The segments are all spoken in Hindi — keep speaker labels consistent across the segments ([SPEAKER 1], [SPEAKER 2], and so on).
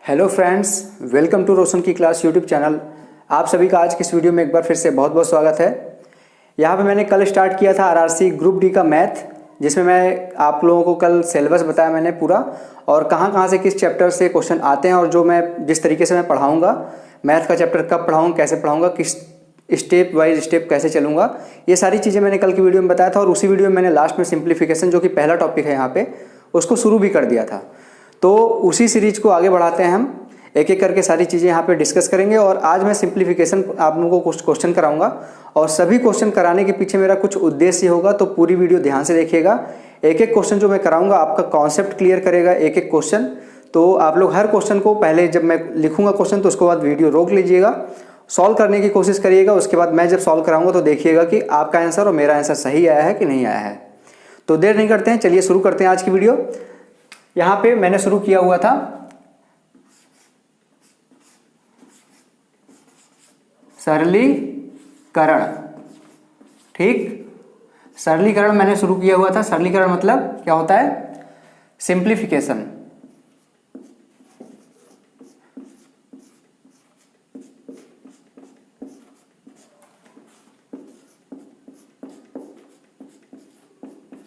[SPEAKER 1] हेलो फ्रेंड्स, वेलकम टू रोशन की क्लास यूट्यूब चैनल। आप सभी का आज की इस वीडियो में एक बार फिर से बहुत बहुत स्वागत है। यहाँ पे मैंने कल स्टार्ट किया था आरआरसी ग्रुप डी का मैथ, जिसमें मैं आप लोगों को कल सिलेबस बताया मैंने पूरा, और कहाँ कहाँ से किस चैप्टर से क्वेश्चन आते हैं और जो मैं जिस तरीके से मैं पढ़ाऊँगा, मैथ का चैप्टर कब पढ़ाऊँगा, कैसे पढ़ाऊँगा, किस स्टेप वाइज स्टेप कैसे चलूँगा, ये सारी चीज़ें मैंने कल की वीडियो में बताया था। और उसी वीडियो में मैंने लास्ट में सिंप्लीफिकेशन, जो कि पहला टॉपिक है यहाँ पे, उसको शुरू भी कर दिया था। तो उसी सीरीज को आगे बढ़ाते हैं, हम एक एक करके सारी चीज़ें यहाँ पे डिस्कस करेंगे। और आज मैं सिंप्लीफिकेशन आप लोगों को कुछ क्वेश्चन कराऊंगा, और सभी क्वेश्चन कराने के पीछे मेरा कुछ उद्देश्य होगा, तो पूरी वीडियो ध्यान से देखिएगा। एक एक क्वेश्चन जो मैं कराऊंगा आपका कॉन्सेप्ट क्लियर करेगा, एक एक क्वेश्चन। तो आप लोग हर क्वेश्चन को पहले जब मैं लिखूंगा क्वेश्चन, तो उसके बाद वीडियो रोक लीजिएगा, सॉल्व करने की कोशिश करिएगा। उसके बाद मैं जब सॉल्व कराऊंगा तो देखिएगा कि आपका आंसर और मेरा आंसर सही आया है कि नहीं आया है। तो देर नहीं करते हैं, चलिए शुरू करते हैं आज की वीडियो। यहाँ पे मैंने शुरू किया हुआ था सरलीकरण। ठीक, सरलीकरण मैंने शुरू किया हुआ था। सरलीकरण मतलब क्या होता है? सिंप्लीफिकेशन।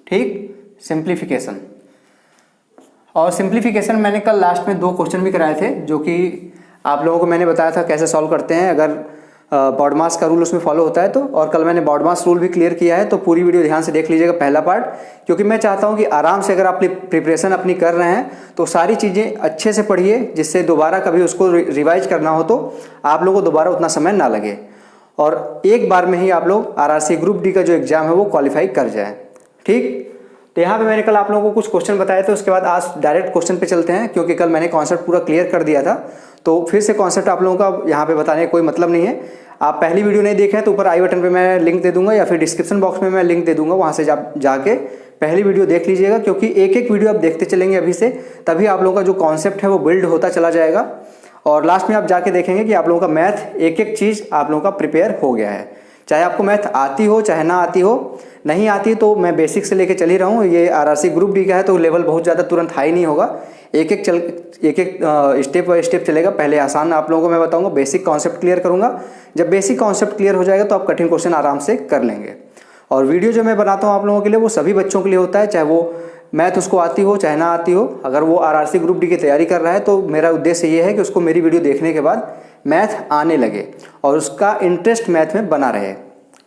[SPEAKER 1] ठीक, सिंप्लीफिकेशन। और सिंप्लीफिकेशन मैंने कल लास्ट में 2 क्वेश्चन भी कराए थे, जो कि आप लोगों को मैंने बताया था कैसे सॉल्व करते हैं, अगर बॉडमास का रूल उसमें फॉलो होता है तो। और कल मैंने बॉडमास रूल भी क्लियर किया है, तो पूरी वीडियो ध्यान से देख लीजिएगा, पहला पार्ट। क्योंकि मैं चाहता हूं कि आराम से अगर आप प्रिपरेशन अपनी कर रहे हैं तो सारी चीज़ें अच्छे से पढ़िए, जिससे दोबारा कभी उसको रिवाइज करना हो तो आप लोगों को दोबारा उतना समय ना लगे, और एक बार में ही आप लोग आरआरसी ग्रुप डी का जो एग्जाम है वो क्वालिफाई कर जाए। ठीक, तो यहाँ पे मैंने कल आप लोगों को कुछ क्वेश्चन बताए थे, उसके बाद आज डायरेक्ट क्वेश्चन पे चलते हैं। क्योंकि कल मैंने कॉन्सेप्ट पूरा क्लियर कर दिया था, तो फिर से कॉन्सेप्ट आप लोगों का यहाँ पे बताने का कोई मतलब नहीं है। आप पहली वीडियो नहीं देखे हैं तो ऊपर आई बटन पे मैं लिंक दे दूंगा, या फिर डिस्क्रिप्शन बॉक्स में मैं लिंक दे दूंगा, वहाँ से जाके पहली वीडियो देख लीजिएगा। क्योंकि एक एक वीडियो आप देखते चलेंगे अभी से, तभी आप लोगों का जो कॉन्सेप्ट है वो बिल्ड होता चला जाएगा। और लास्ट में आप जाके देखेंगे कि आप लोगों का मैथ एक एक चीज़ आप लोगों का प्रिपेयर हो गया है। चाहे आपको मैथ आती हो चाहे ना आती हो, नहीं आती तो मैं बेसिक से लेके चल ही रहा हूँ। ये आरआरसी ग्रुप डी का है तो लेवल बहुत ज़्यादा तुरंत हाई नहीं होगा, एक एक स्टेप बाय स्टेप चलेगा। पहले आसान आप लोगों को मैं बताऊंगा, बेसिक कॉन्सेप्ट क्लियर करूंगा। जब बेसिक कॉन्सेप्ट क्लियर हो जाएगा तो आप कठिन क्वेश्चन आराम से कर लेंगे। और वीडियो जो मैं बनाता हूँ आप लोगों के लिए, वो सभी बच्चों के लिए होता है, चाहे वो मैथ उसको आती हो चाहे ना आती हो। अगर वो आरआरसी ग्रुप डी की तैयारी कर रहा है तो मेरा उद्देश्य ये है कि उसको मेरी वीडियो देखने के बाद मैथ आने लगे और उसका इंटरेस्ट मैथ में बना रहे।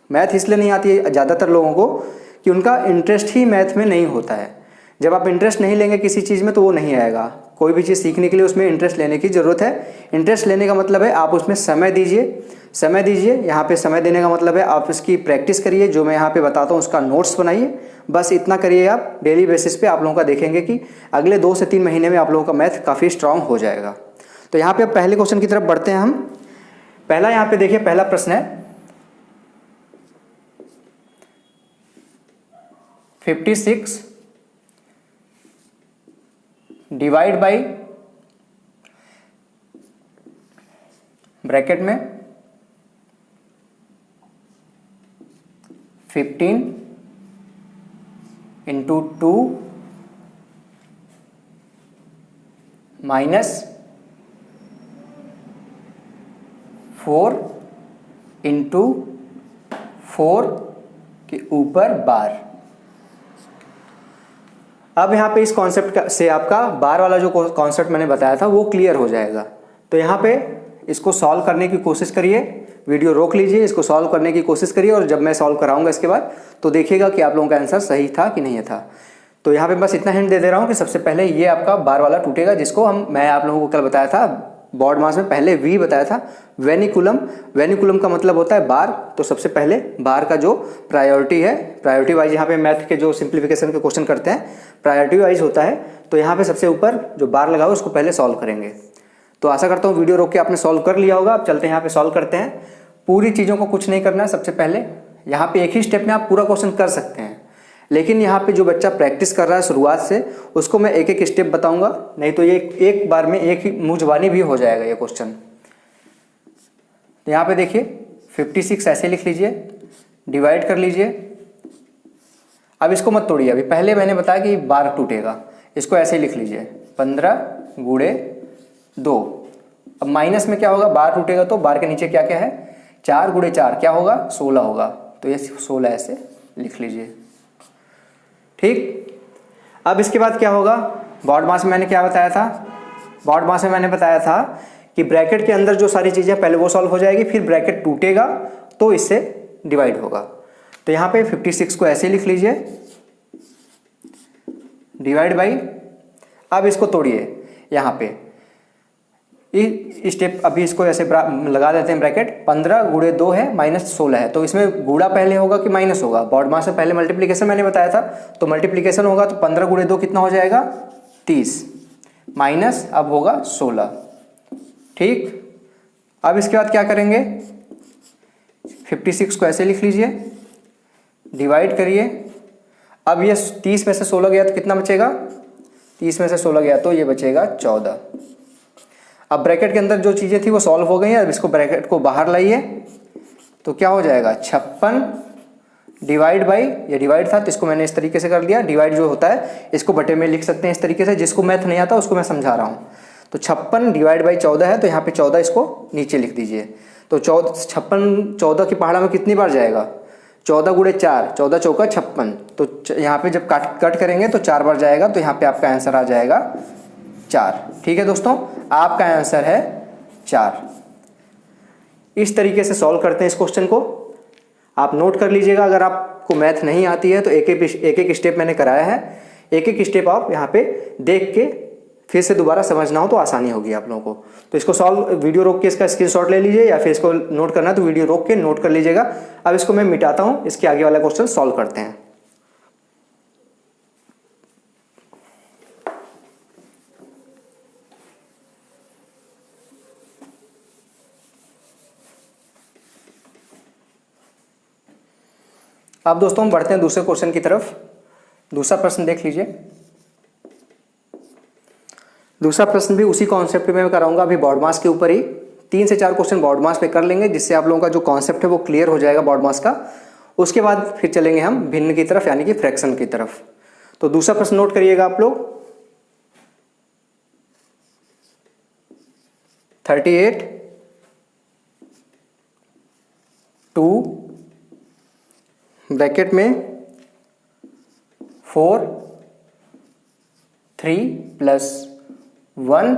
[SPEAKER 1] मैथ इसलिए नहीं आती है ज़्यादातर लोगों को कि उनका इंटरेस्ट ही मैथ में नहीं होता है। जब आप इंटरेस्ट नहीं लेंगे किसी चीज़ में तो वो नहीं आएगा। कोई भी चीज़ सीखने के लिए उसमें इंटरेस्ट लेने की ज़रूरत है। इंटरेस्ट लेने का मतलब है आप उसमें समय दीजिए, समय दीजिए। यहाँ पे समय देने का मतलब है आप इसकी प्रैक्टिस करिए, जो मैं यहाँ पे बताता हूँ उसका नोट्स बनाइए। बस इतना करिए आप डेली बेसिस पे। आप लोगों का देखेंगे कि अगले 2 से 3 महीने में आप लोगों का मैथ काफ़ी स्ट्रांग हो जाएगा। तो यहाँ पे अब पहले क्वेश्चन की तरफ बढ़ते हैं हम। पहला यहाँ पे देखिए, पहला प्रश्न है 56 डिवाइड बाई ब्रैकेट में 15 इंटू 2 माइनस 4 इंटू 4 के ऊपर बार। अब यहाँ पे इस कॉन्सेप्ट से आपका बार वाला जो कॉन्सेप्ट मैंने बताया था वो क्लियर हो जाएगा। तो यहाँ पे इसको सॉल्व करने की कोशिश करिए, वीडियो रोक लीजिए, इसको सॉल्व करने की कोशिश करिए, और जब मैं सॉल्व कराऊंगा इसके बाद तो देखिएगा कि आप लोगों का आंसर सही था कि नहीं था। तो यहाँ पे बस इतना हिंट दे दे रहा हूँ कि सबसे पहले ये आपका बार वाला टूटेगा, जिसको मैं आप लोगों को कल बताया था बॉड मास में, पहले वी बताया था, वेनिकुलम। वेनिकुलम का मतलब होता है बार। तो सबसे पहले बार का जो प्रायोरिटी है, प्रायोरिटी वाइज यहाँ पे मैथ के जो सिंप्लीफिकेशन के क्वेश्चन करते हैं प्रायोरिटी वाइज होता है, तो यहाँ पे सबसे ऊपर जो बार लगा हो उसको पहले सॉल्व करेंगे। तो आशा करता हूँ वीडियो रोक के आपने सॉल्व कर लिया होगा। अब चलते हैं यहाँ पे सॉल्व करते हैं। पूरी चीज़ों को कुछ नहीं करना है। सबसे पहले यहाँ पे एक ही स्टेप में आप पूरा क्वेश्चन कर सकते हैं, लेकिन यहाँ पे जो बच्चा प्रैक्टिस कर रहा है शुरुआत से, उसको मैं एक एक स्टेप बताऊंगा, नहीं तो ये एक बार में एक ही मुंह जुबानी भी हो जाएगा ये क्वेश्चन। तो यहाँ पे देखिए 56 ऐसे लिख लीजिए, डिवाइड कर लीजिए। अब इसको मत तोड़िए, अभी पहले मैंने बताया कि बार टूटेगा, इसको ऐसे ही लिख लीजिए 15 गुणे 2। अब माइनस में क्या होगा, बार टूटेगा तो बार के नीचे क्या क्या है, 4 गुणे 4 क्या होगा, 16 होगा। तो ये 16 ऐसे लिख लीजिए। ठीक। अब इसके बाद क्या होगा, बॉड मास में मैंने क्या बताया था, बॉड मास में मैंने बताया था कि ब्रैकेट के अंदर जो सारी चीज़ें पहले वो सॉल्व हो जाएगी, फिर ब्रैकेट टूटेगा तो इससे डिवाइड होगा। तो यहाँ पे 56 को ऐसे लिख लीजिए, डिवाइड बाई, अब इसको तोड़िए यहाँ पे स्टेप, अभी इसको ऐसे लगा देते हैं ब्रैकेट। 15 गुणे 2 है -16 है, तो इसमें गुणा पहले होगा कि माइनस होगा, बॉड मास से पहले मल्टीप्लिकेशन मैंने बताया था, तो मल्टीप्लिकेशन होगा तो 15 गुणे 2 कितना हो जाएगा, 30 माइनस अब होगा 16। ठीक। अब इसके बाद क्या करेंगे, 56 को ऐसे लिख लीजिए, डिवाइड करिए। अब ये 30 में से 16 गया तो कितना बचेगा, 30 में से 16 गया तो ये बचेगा 14। अब ब्रैकेट के अंदर जो चीज़ें थी वो सॉल्व हो गई हैं, अब इसको ब्रैकेट को बाहर लाइए तो क्या हो जाएगा, 56 डिवाइड बाई, ये डिवाइड था तो इसको मैंने इस तरीके से कर दिया, डिवाइड जो होता है इसको बटे में लिख सकते हैं इस तरीके से, जिसको मैथ नहीं आता उसको मैं समझा रहा हूँ। तो 56 डिवाइड बाई 14 है, तो यहाँ पे 14 इसको नीचे लिख दीजिए। तो 14 की पहाड़ा में कितनी बार जाएगा, 14 गुणे 4, 14 चौका 56, तो यहाँ पे जब कट करेंगे तो 4 बार जाएगा, तो यहाँ पे आपका आंसर आ जाएगा 4। ठीक है दोस्तों, आपका आंसर है 4। इस तरीके से सॉल्व करते हैं इस क्वेश्चन को, आप नोट कर लीजिएगा। अगर आपको मैथ नहीं आती है तो एक एक स्टेप मैंने कराया है, एक एक स्टेप आप यहाँ पे देख के फिर से दोबारा समझना हो तो आसानी होगी आप लोगों को। तो इसको सॉल्व, वीडियो रोक के इसका स्क्रीनशॉट ले लीजिए, या फिर इसको नोट करना है तो वीडियो रोक के नोट कर लीजिएगा। अब इसको मैं मिटाता हूँ, इसके आगे वाला क्वेश्चन सॉल्व करते हैं। अब दोस्तों हम बढ़ते हैं दूसरे क्वेश्चन की तरफ। दूसरा प्रश्न देख लीजिए। दूसरा प्रश्न भी उसी कॉन्सेप्ट में मैं कराऊंगा, अभी बॉड मास के ऊपर ही 3 से 4 क्वेश्चन बॉड मास पे कर लेंगे, जिससे आप लोगों का जो कॉन्सेप्ट है वो क्लियर हो जाएगा बॉड मास का। उसके बाद फिर चलेंगे हम भिन्न की तरफ, यानी कि फ्रैक्शन की तरफ। तो दूसरा प्रश्न नोट करिएगा आप लोग, 38 2 ब्रैकेट में 4 3 प्लस 1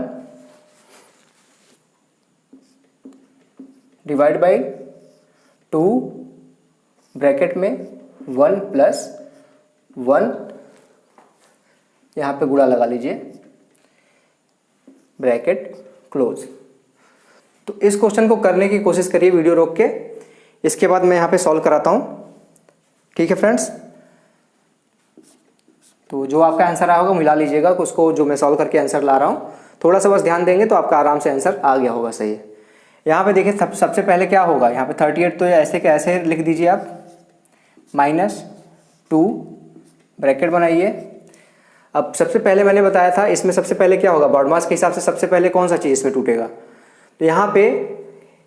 [SPEAKER 1] डिवाइड बाई 2 ब्रैकेट में 1 प्लस 1, यहाँ पे गुणा लगा लीजिए, ब्रैकेट क्लोज। तो इस क्वेश्चन को करने की कोशिश करिए वीडियो रोक के, इसके बाद मैं यहाँ पे सॉल्व कराता हूँ। ठीक है फ्रेंड्स, तो जो आपका आंसर आया होगा मिला लीजिएगा उसको, जो मैं सॉल्व करके आंसर ला रहा हूँ, थोड़ा सा बस ध्यान देंगे तो आपका आराम से आंसर आ गया होगा। सही है। यहाँ पे देखिए सबसे पहले क्या होगा, यहाँ पे 38 तो ऐसे के ऐसे लिख दीजिए आप, -2 ब्रैकेट बनाइए। अब सबसे पहले मैंने बताया था इसमें सबसे पहले क्या होगा, बॉड मास के हिसाब से सबसे पहले कौन सा चीज़ इसमें टूटेगा, तो यहाँ पे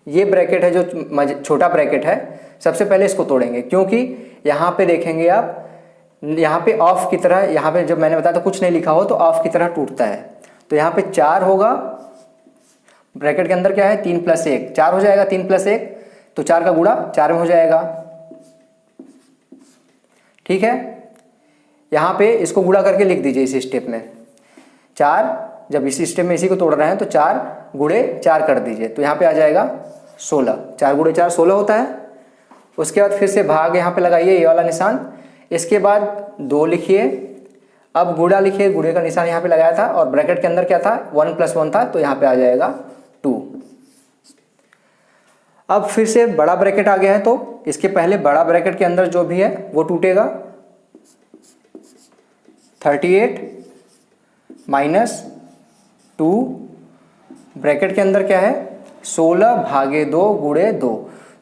[SPEAKER 1] ये ब्रैकेट है जो छोटा ब्रैकेट है, सबसे पहले इसको तोड़ेंगे, क्योंकि यहाँ पे देखेंगे आप, यहाँ पे ऑफ की तरह, यहाँ पे जब मैंने बताया था कुछ नहीं लिखा हो तो ऑफ की तरह टूटता है। तो यहाँ पे 4 होगा, ब्रैकेट के अंदर क्या है 3 + 1, 4 हो जाएगा, 3 + 1 तो 4 का गुणा 4 में हो जाएगा। ठीक है, यहाँ पे इसको गुणा करके लिख दीजिए इस स्टेप में, 4, जब इसी स्टेप में इसी को तोड़ रहे हैं तो 4 गुणे 4 कर दीजिए, तो यहाँ पे आ जाएगा 16, 4 गुणे 4 16 होता है। उसके बाद फिर से भाग यहाँ पे लगाइए, ये वाला निशान, इसके बाद 2 लिखिए, अब गुणा लिखिए, गुणे का निशान यहाँ पे लगाया था, और ब्रैकेट के अंदर क्या था 1 + 1 था, तो यहाँ पे आ जाएगा 2। अब फिर से बड़ा ब्रैकेट आ गया है, तो इसके पहले बड़ा ब्रैकेट के अंदर जो भी है वो टूटेगा, 38 - 2 ब्रैकेट के अंदर क्या है 16 भागे 2 गुणे 2,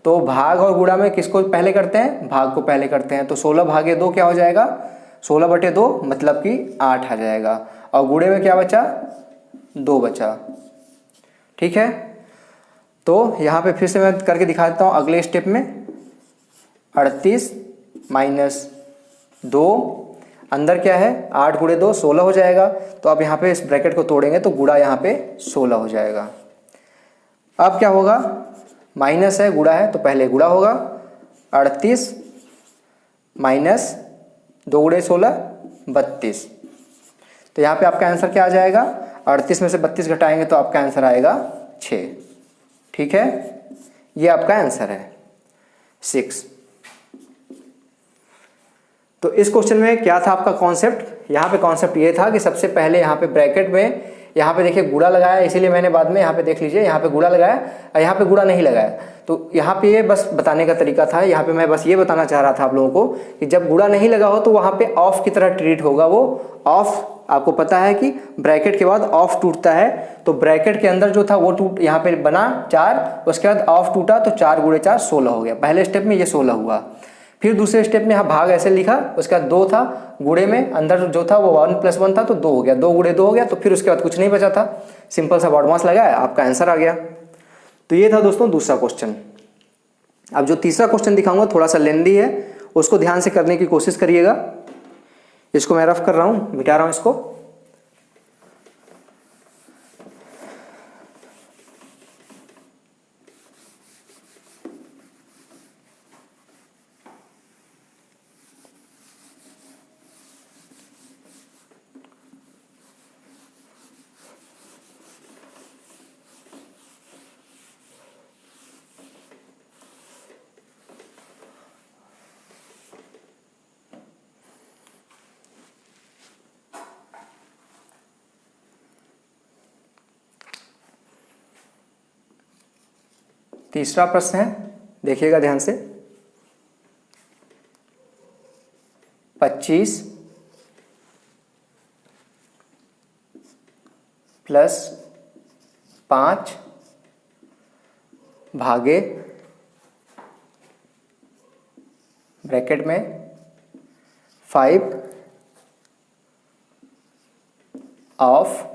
[SPEAKER 1] तो भाग और गुणा में किसको पहले करते हैं, भाग को पहले करते हैं, तो 16 भागे 2 क्या हो जाएगा, 16 बटे 2 मतलब कि 8 आ जाएगा, और गुणे में क्या बचा 2 बचा। ठीक है, तो यहाँ पे फिर से मैं करके दिखा देता हूँ अगले स्टेप में, 38 - 2, अंदर क्या है 8 गुणे 2 16 हो जाएगा। तो अब यहाँ पे इस ब्रैकेट को तोड़ेंगे तो गुणा यहाँ पे 16 हो जाएगा। अब क्या होगा, माइनस है गुणा है तो पहले गुणा होगा, 38 माइनस 2 गुणे 16 32। तो यहाँ पे आपका आंसर क्या आ जाएगा, 38 में से 32 घटाएंगे तो आपका आंसर आएगा 6। ठीक है, ये आपका आंसर है 6। तो इस क्वेश्चन में क्या था आपका कॉन्सेप्ट, यहाँ पे कॉन्सेप्ट ये था कि सबसे पहले यहाँ पे ब्रैकेट में यहाँ पे देखिए गुणा लगाया, इसीलिए मैंने बाद में यहाँ पे देख लीजिए यहाँ पे गुणा लगाया और यहाँ पे गुणा नहीं लगाया। तो यहाँ पे ये बस बताने का तरीका था, यहाँ पे मैं बस ये बताना चाह रहा था आप लोगों को कि जब गुणा नहीं लगा हो तो वहाँ पे ऑफ की तरह ट्रीट होगा। वो ऑफ आपको पता है कि ब्रैकेट के बाद ऑफ टूटता है, तो ब्रैकेट के अंदर जो था वो टूट यहाँ पे बना 4, उसके बाद ऑफ टूटा तो 4 गुणे 4 16 हो गया। पहले स्टेप में ये 16 हुआ। फिर दूसरे स्टेप में यहाँ भाग ऐसे लिखा, उसके बाद 2 था, गुणे में अंदर जो था वो 1 + 1 था तो 2 हो गया, 2 गुणे 2 हो गया। तो फिर उसके बाद कुछ नहीं बचा था, सिंपल सा बॉडमास लगाया, आपका आंसर आ गया। तो ये था दोस्तों दूसरा क्वेश्चन। अब जो तीसरा क्वेश्चन दिखाऊंगा थोड़ा सा लेंदी है, उसको ध्यान से करने की कोशिश करिएगा। इसको मैं रफ कर रहा हूँ, मिटा रहा हूँ इसको। तीसरा प्रश्न है, देखिएगा ध्यान से। 25 + 5 भागे ब्रैकेट में 5 ऑफ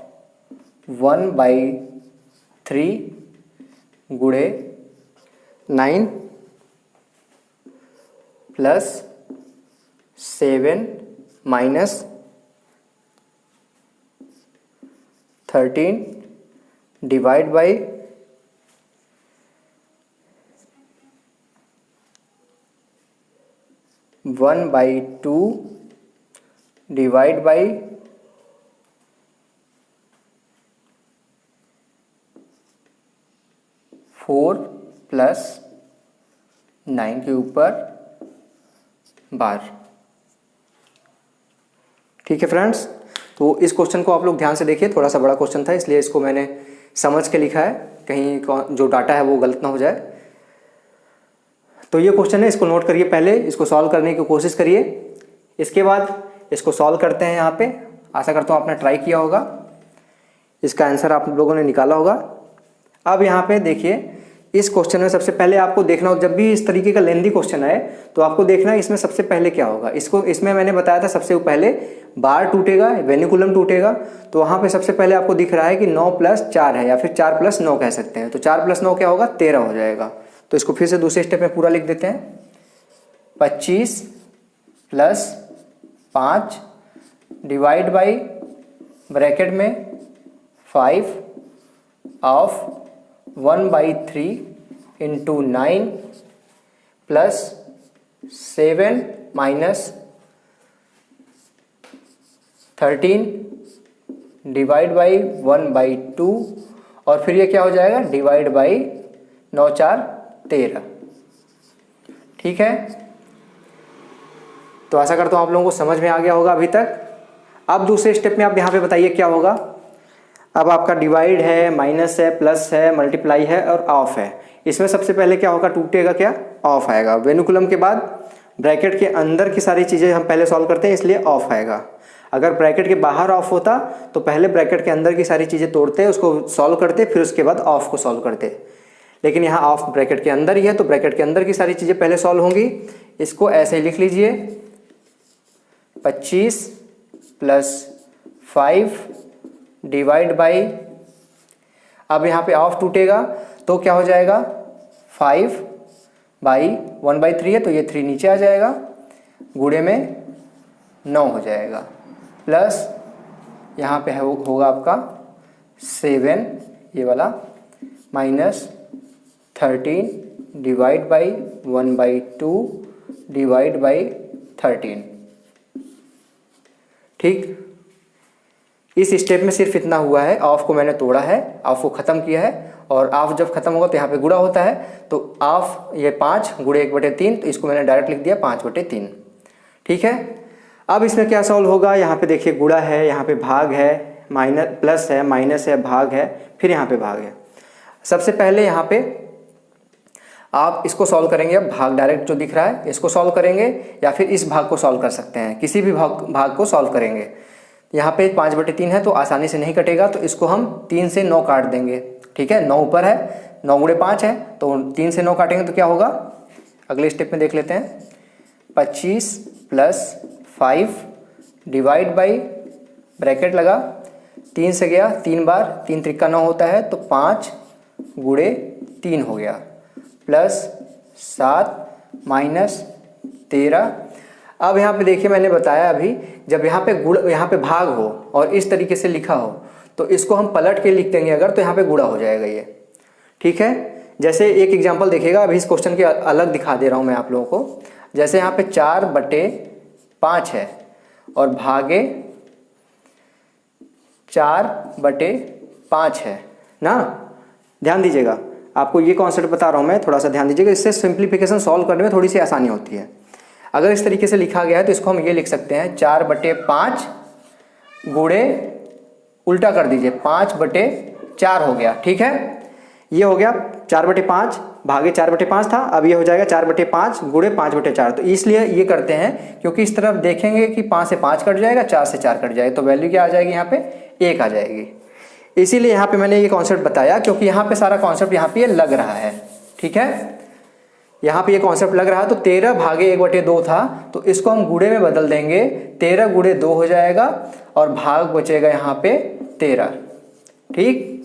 [SPEAKER 1] 1/3 गुणे 9 + 7 minus 13 divide by 1/2 divide by 4 + 9 के ऊपर बार। ठीक है फ्रेंड्स, तो इस क्वेश्चन को आप लोग ध्यान से देखिए, थोड़ा सा बड़ा क्वेश्चन था इसलिए इसको मैंने समझ के लिखा है, कहीं जो डाटा है वो गलत ना हो जाए। तो ये क्वेश्चन है, इसको नोट करिए, पहले इसको सॉल्व करने की कोशिश करिए, इसके बाद इसको सॉल्व करते हैं। यहाँ पे आशा करता हूँ आपने ट्राई किया होगा, इसका आंसर आप लोगों ने निकाला होगा। अब यहाँ पे देखिए, इस क्वेश्चन में सबसे पहले आपको देखना हो, जब भी इस तरीके का लेंदी क्वेश्चन आए तो आपको देखना है इसमें सबसे पहले क्या होगा। इसमें मैंने बताया था सबसे पहले बार टूटेगा, वेनिकुलम टूटेगा। तो वहाँ पे सबसे पहले आपको दिख रहा है कि 9 + 4 है, या फिर 4 + 9 कह सकते हैं। तो 4 + 9 क्या होगा, 13 हो जाएगा। तो इसको फिर से दूसरे स्टेप में पूरा लिख देते हैं। 25 + 5 डिवाइड बाई ब्रैकेट में 5 of 1/3 into 9 + 7 minus 13 divide by 1/2 और फिर ये क्या हो जाएगा, डिवाइड बाई 9 × 4 = 13। ठीक है, तो आशा करता हूँ आप लोगों को समझ में आ गया होगा अभी तक। अब दूसरे स्टेप में आप यहाँ पे बताइए क्या होगा। अब आपका डिवाइड है, माइनस है, प्लस है, मल्टीप्लाई है और ऑफ है। इसमें सबसे पहले क्या होगा, टूटेगा क्या, ऑफ आएगा। वेनिकुलम के बाद ब्रैकेट के अंदर की सारी चीज़ें हम पहले सॉल्व करते हैं, इसलिए ऑफ आएगा। अगर ब्रैकेट के बाहर ऑफ होता तो पहले ब्रैकेट के अंदर की सारी चीज़ें तोड़ते, उसको सॉल्व करते, फिर उसके बाद ऑफ को सॉल्व करते। लेकिन यहाँ ऑफ ब्रैकेट के अंदर ही है तो ब्रैकेट के अंदर की सारी चीज़ें पहले सॉल्व होंगी। इसको ऐसे ही लिख लीजिए, 25 + 5 डिवाइड बाई, अब यहाँ पे ऑफ टूटेगा तो क्या हो जाएगा, 5/1/3 है तो ये 3 नीचे आ जाएगा, गुणे में 9 हो जाएगा, प्लस यहाँ पे होगा आपका 7 ये वाला, minus 13 divide by 1/2 divide by 13। ठीक, इस स्टेप में सिर्फ इतना हुआ है, ऑफ को मैंने तोड़ा है, ऑफ को ख़त्म किया है, और ऑफ जब खत्म होगा तो यहाँ पे गुणा होता है, तो ऑफ ये 5 गुणे 1/3, तो इसको मैंने डायरेक्ट लिख दिया 5/3। ठीक है, अब इसमें क्या सॉल्व होगा, यहाँ पे देखिए गुणा है, यहाँ पे भाग है, माइनस प्लस है, माइनस है, भाग है, फिर यहाँ पे भाग है। सबसे पहले यहाँ पे आप इसको सॉल्व करेंगे, अब भाग डायरेक्ट जो दिख रहा है इसको सॉल्व करेंगे, या फिर इस भाग को सॉल्व कर सकते हैं, किसी भी भाग को सॉल्व करेंगे। यहाँ पे 5/3 है तो आसानी से नहीं कटेगा, तो इसको हम 3 से 9 काट देंगे। ठीक है, 9 ऊपर है, 9 गुणे 5 है, तो 3 से 9 काटेंगे तो क्या होगा, अगले स्टेप में देख लेते हैं। 25 + 5 डिवाइड बाई, ब्रैकेट लगा, 3 से गया 3 बार, 3 त्रिका 9 होता है, तो 5 गुणे 3 हो गया, प्लस 7 माइनस 13। अब यहाँ पे देखिए मैंने बताया अभी, जब यहाँ पे भाग हो और इस तरीके से लिखा हो तो इसको हम पलट के लिख देंगे अगर, तो यहाँ पे गुणा हो जाएगा ये। ठीक है, जैसे एक एग्जांपल देखिएगा, अभी इस क्वेश्चन के अलग दिखा दे रहा हूँ मैं आप लोगों को। जैसे यहाँ पे 4/5 है और भागे 4/5 है ना, ध्यान दीजिएगा, आपको ये कॉन्सेप्ट बता रहा हूँ मैं, थोड़ा सा ध्यान दीजिएगा, इससे सिंप्लीफिकेशन सॉल्व करने में थोड़ी सी आसानी होती है। अगर इस तरीके से लिखा गया है तो इसको हम ये लिख सकते हैं 4/5 गुणे, उल्टा कर दीजिए, 5/4 हो गया। ठीक है, ये हो गया 4/5 भागे 4/5 था, अब ये हो जाएगा 4/5 गुणे 5/4। तो इसलिए ये करते हैं क्योंकि इस तरफ देखेंगे कि 5 से 5 कट जाएगा, 4 से 4 कट जाएगा, तो वैल्यू क्या आ जाएगी, यहाँ पे 1 आ जाएगी। इसीलिए यहाँ पे मैंने ये कॉन्सेप्ट बताया, क्योंकि यहाँ पे सारा कॉन्सेप्ट यहाँ पे ये लग रहा है। ठीक है, यहाँ पे ये कॉन्सेप्ट लग रहा है, तो 13 भागे 1/2 था, तो इसको हम गुणे में बदल देंगे, 13 गुणे 2 हो जाएगा और भाग बचेगा यहाँ पे 13। ठीक,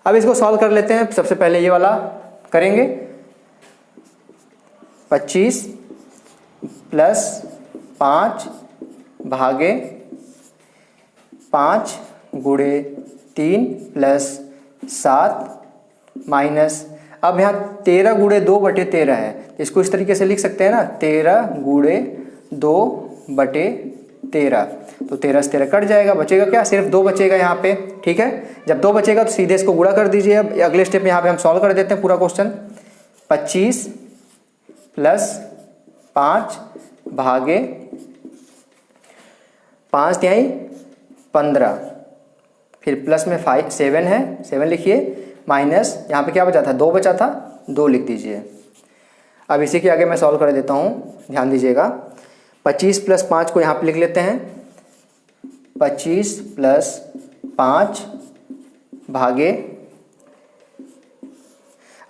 [SPEAKER 1] अब इसको सॉल्व कर लेते हैं। सबसे पहले ये वाला करेंगे, 25 + 5 भागे 5 गुणे 3 + 7 माइनस, अब यहाँ 13 गुणे 2/13 है, इसको इस तरीके से लिख सकते हैं ना, 13 गुणे 2/13, तो 13 से 13 कट जाएगा, बचेगा क्या, सिर्फ 2 बचेगा यहाँ पे। ठीक है, जब 2 बचेगा तो सीधे इसको गुणा कर दीजिए। अब अगले स्टेप में यहाँ पे हम सॉल्व कर देते हैं पूरा क्वेश्चन। 25 + 5 भागे 5 तिहाई 15, फिर प्लस में 7 है, 7 लिखिए, माइनस यहाँ पे क्या बचा था, 2 बचा था, 2 लिख दीजिए। अब इसी के आगे मैं सॉल्व कर देता हूँ, ध्यान दीजिएगा। 25 + 5 को यहाँ पे लिख लेते हैं, 25 + 5 भागे,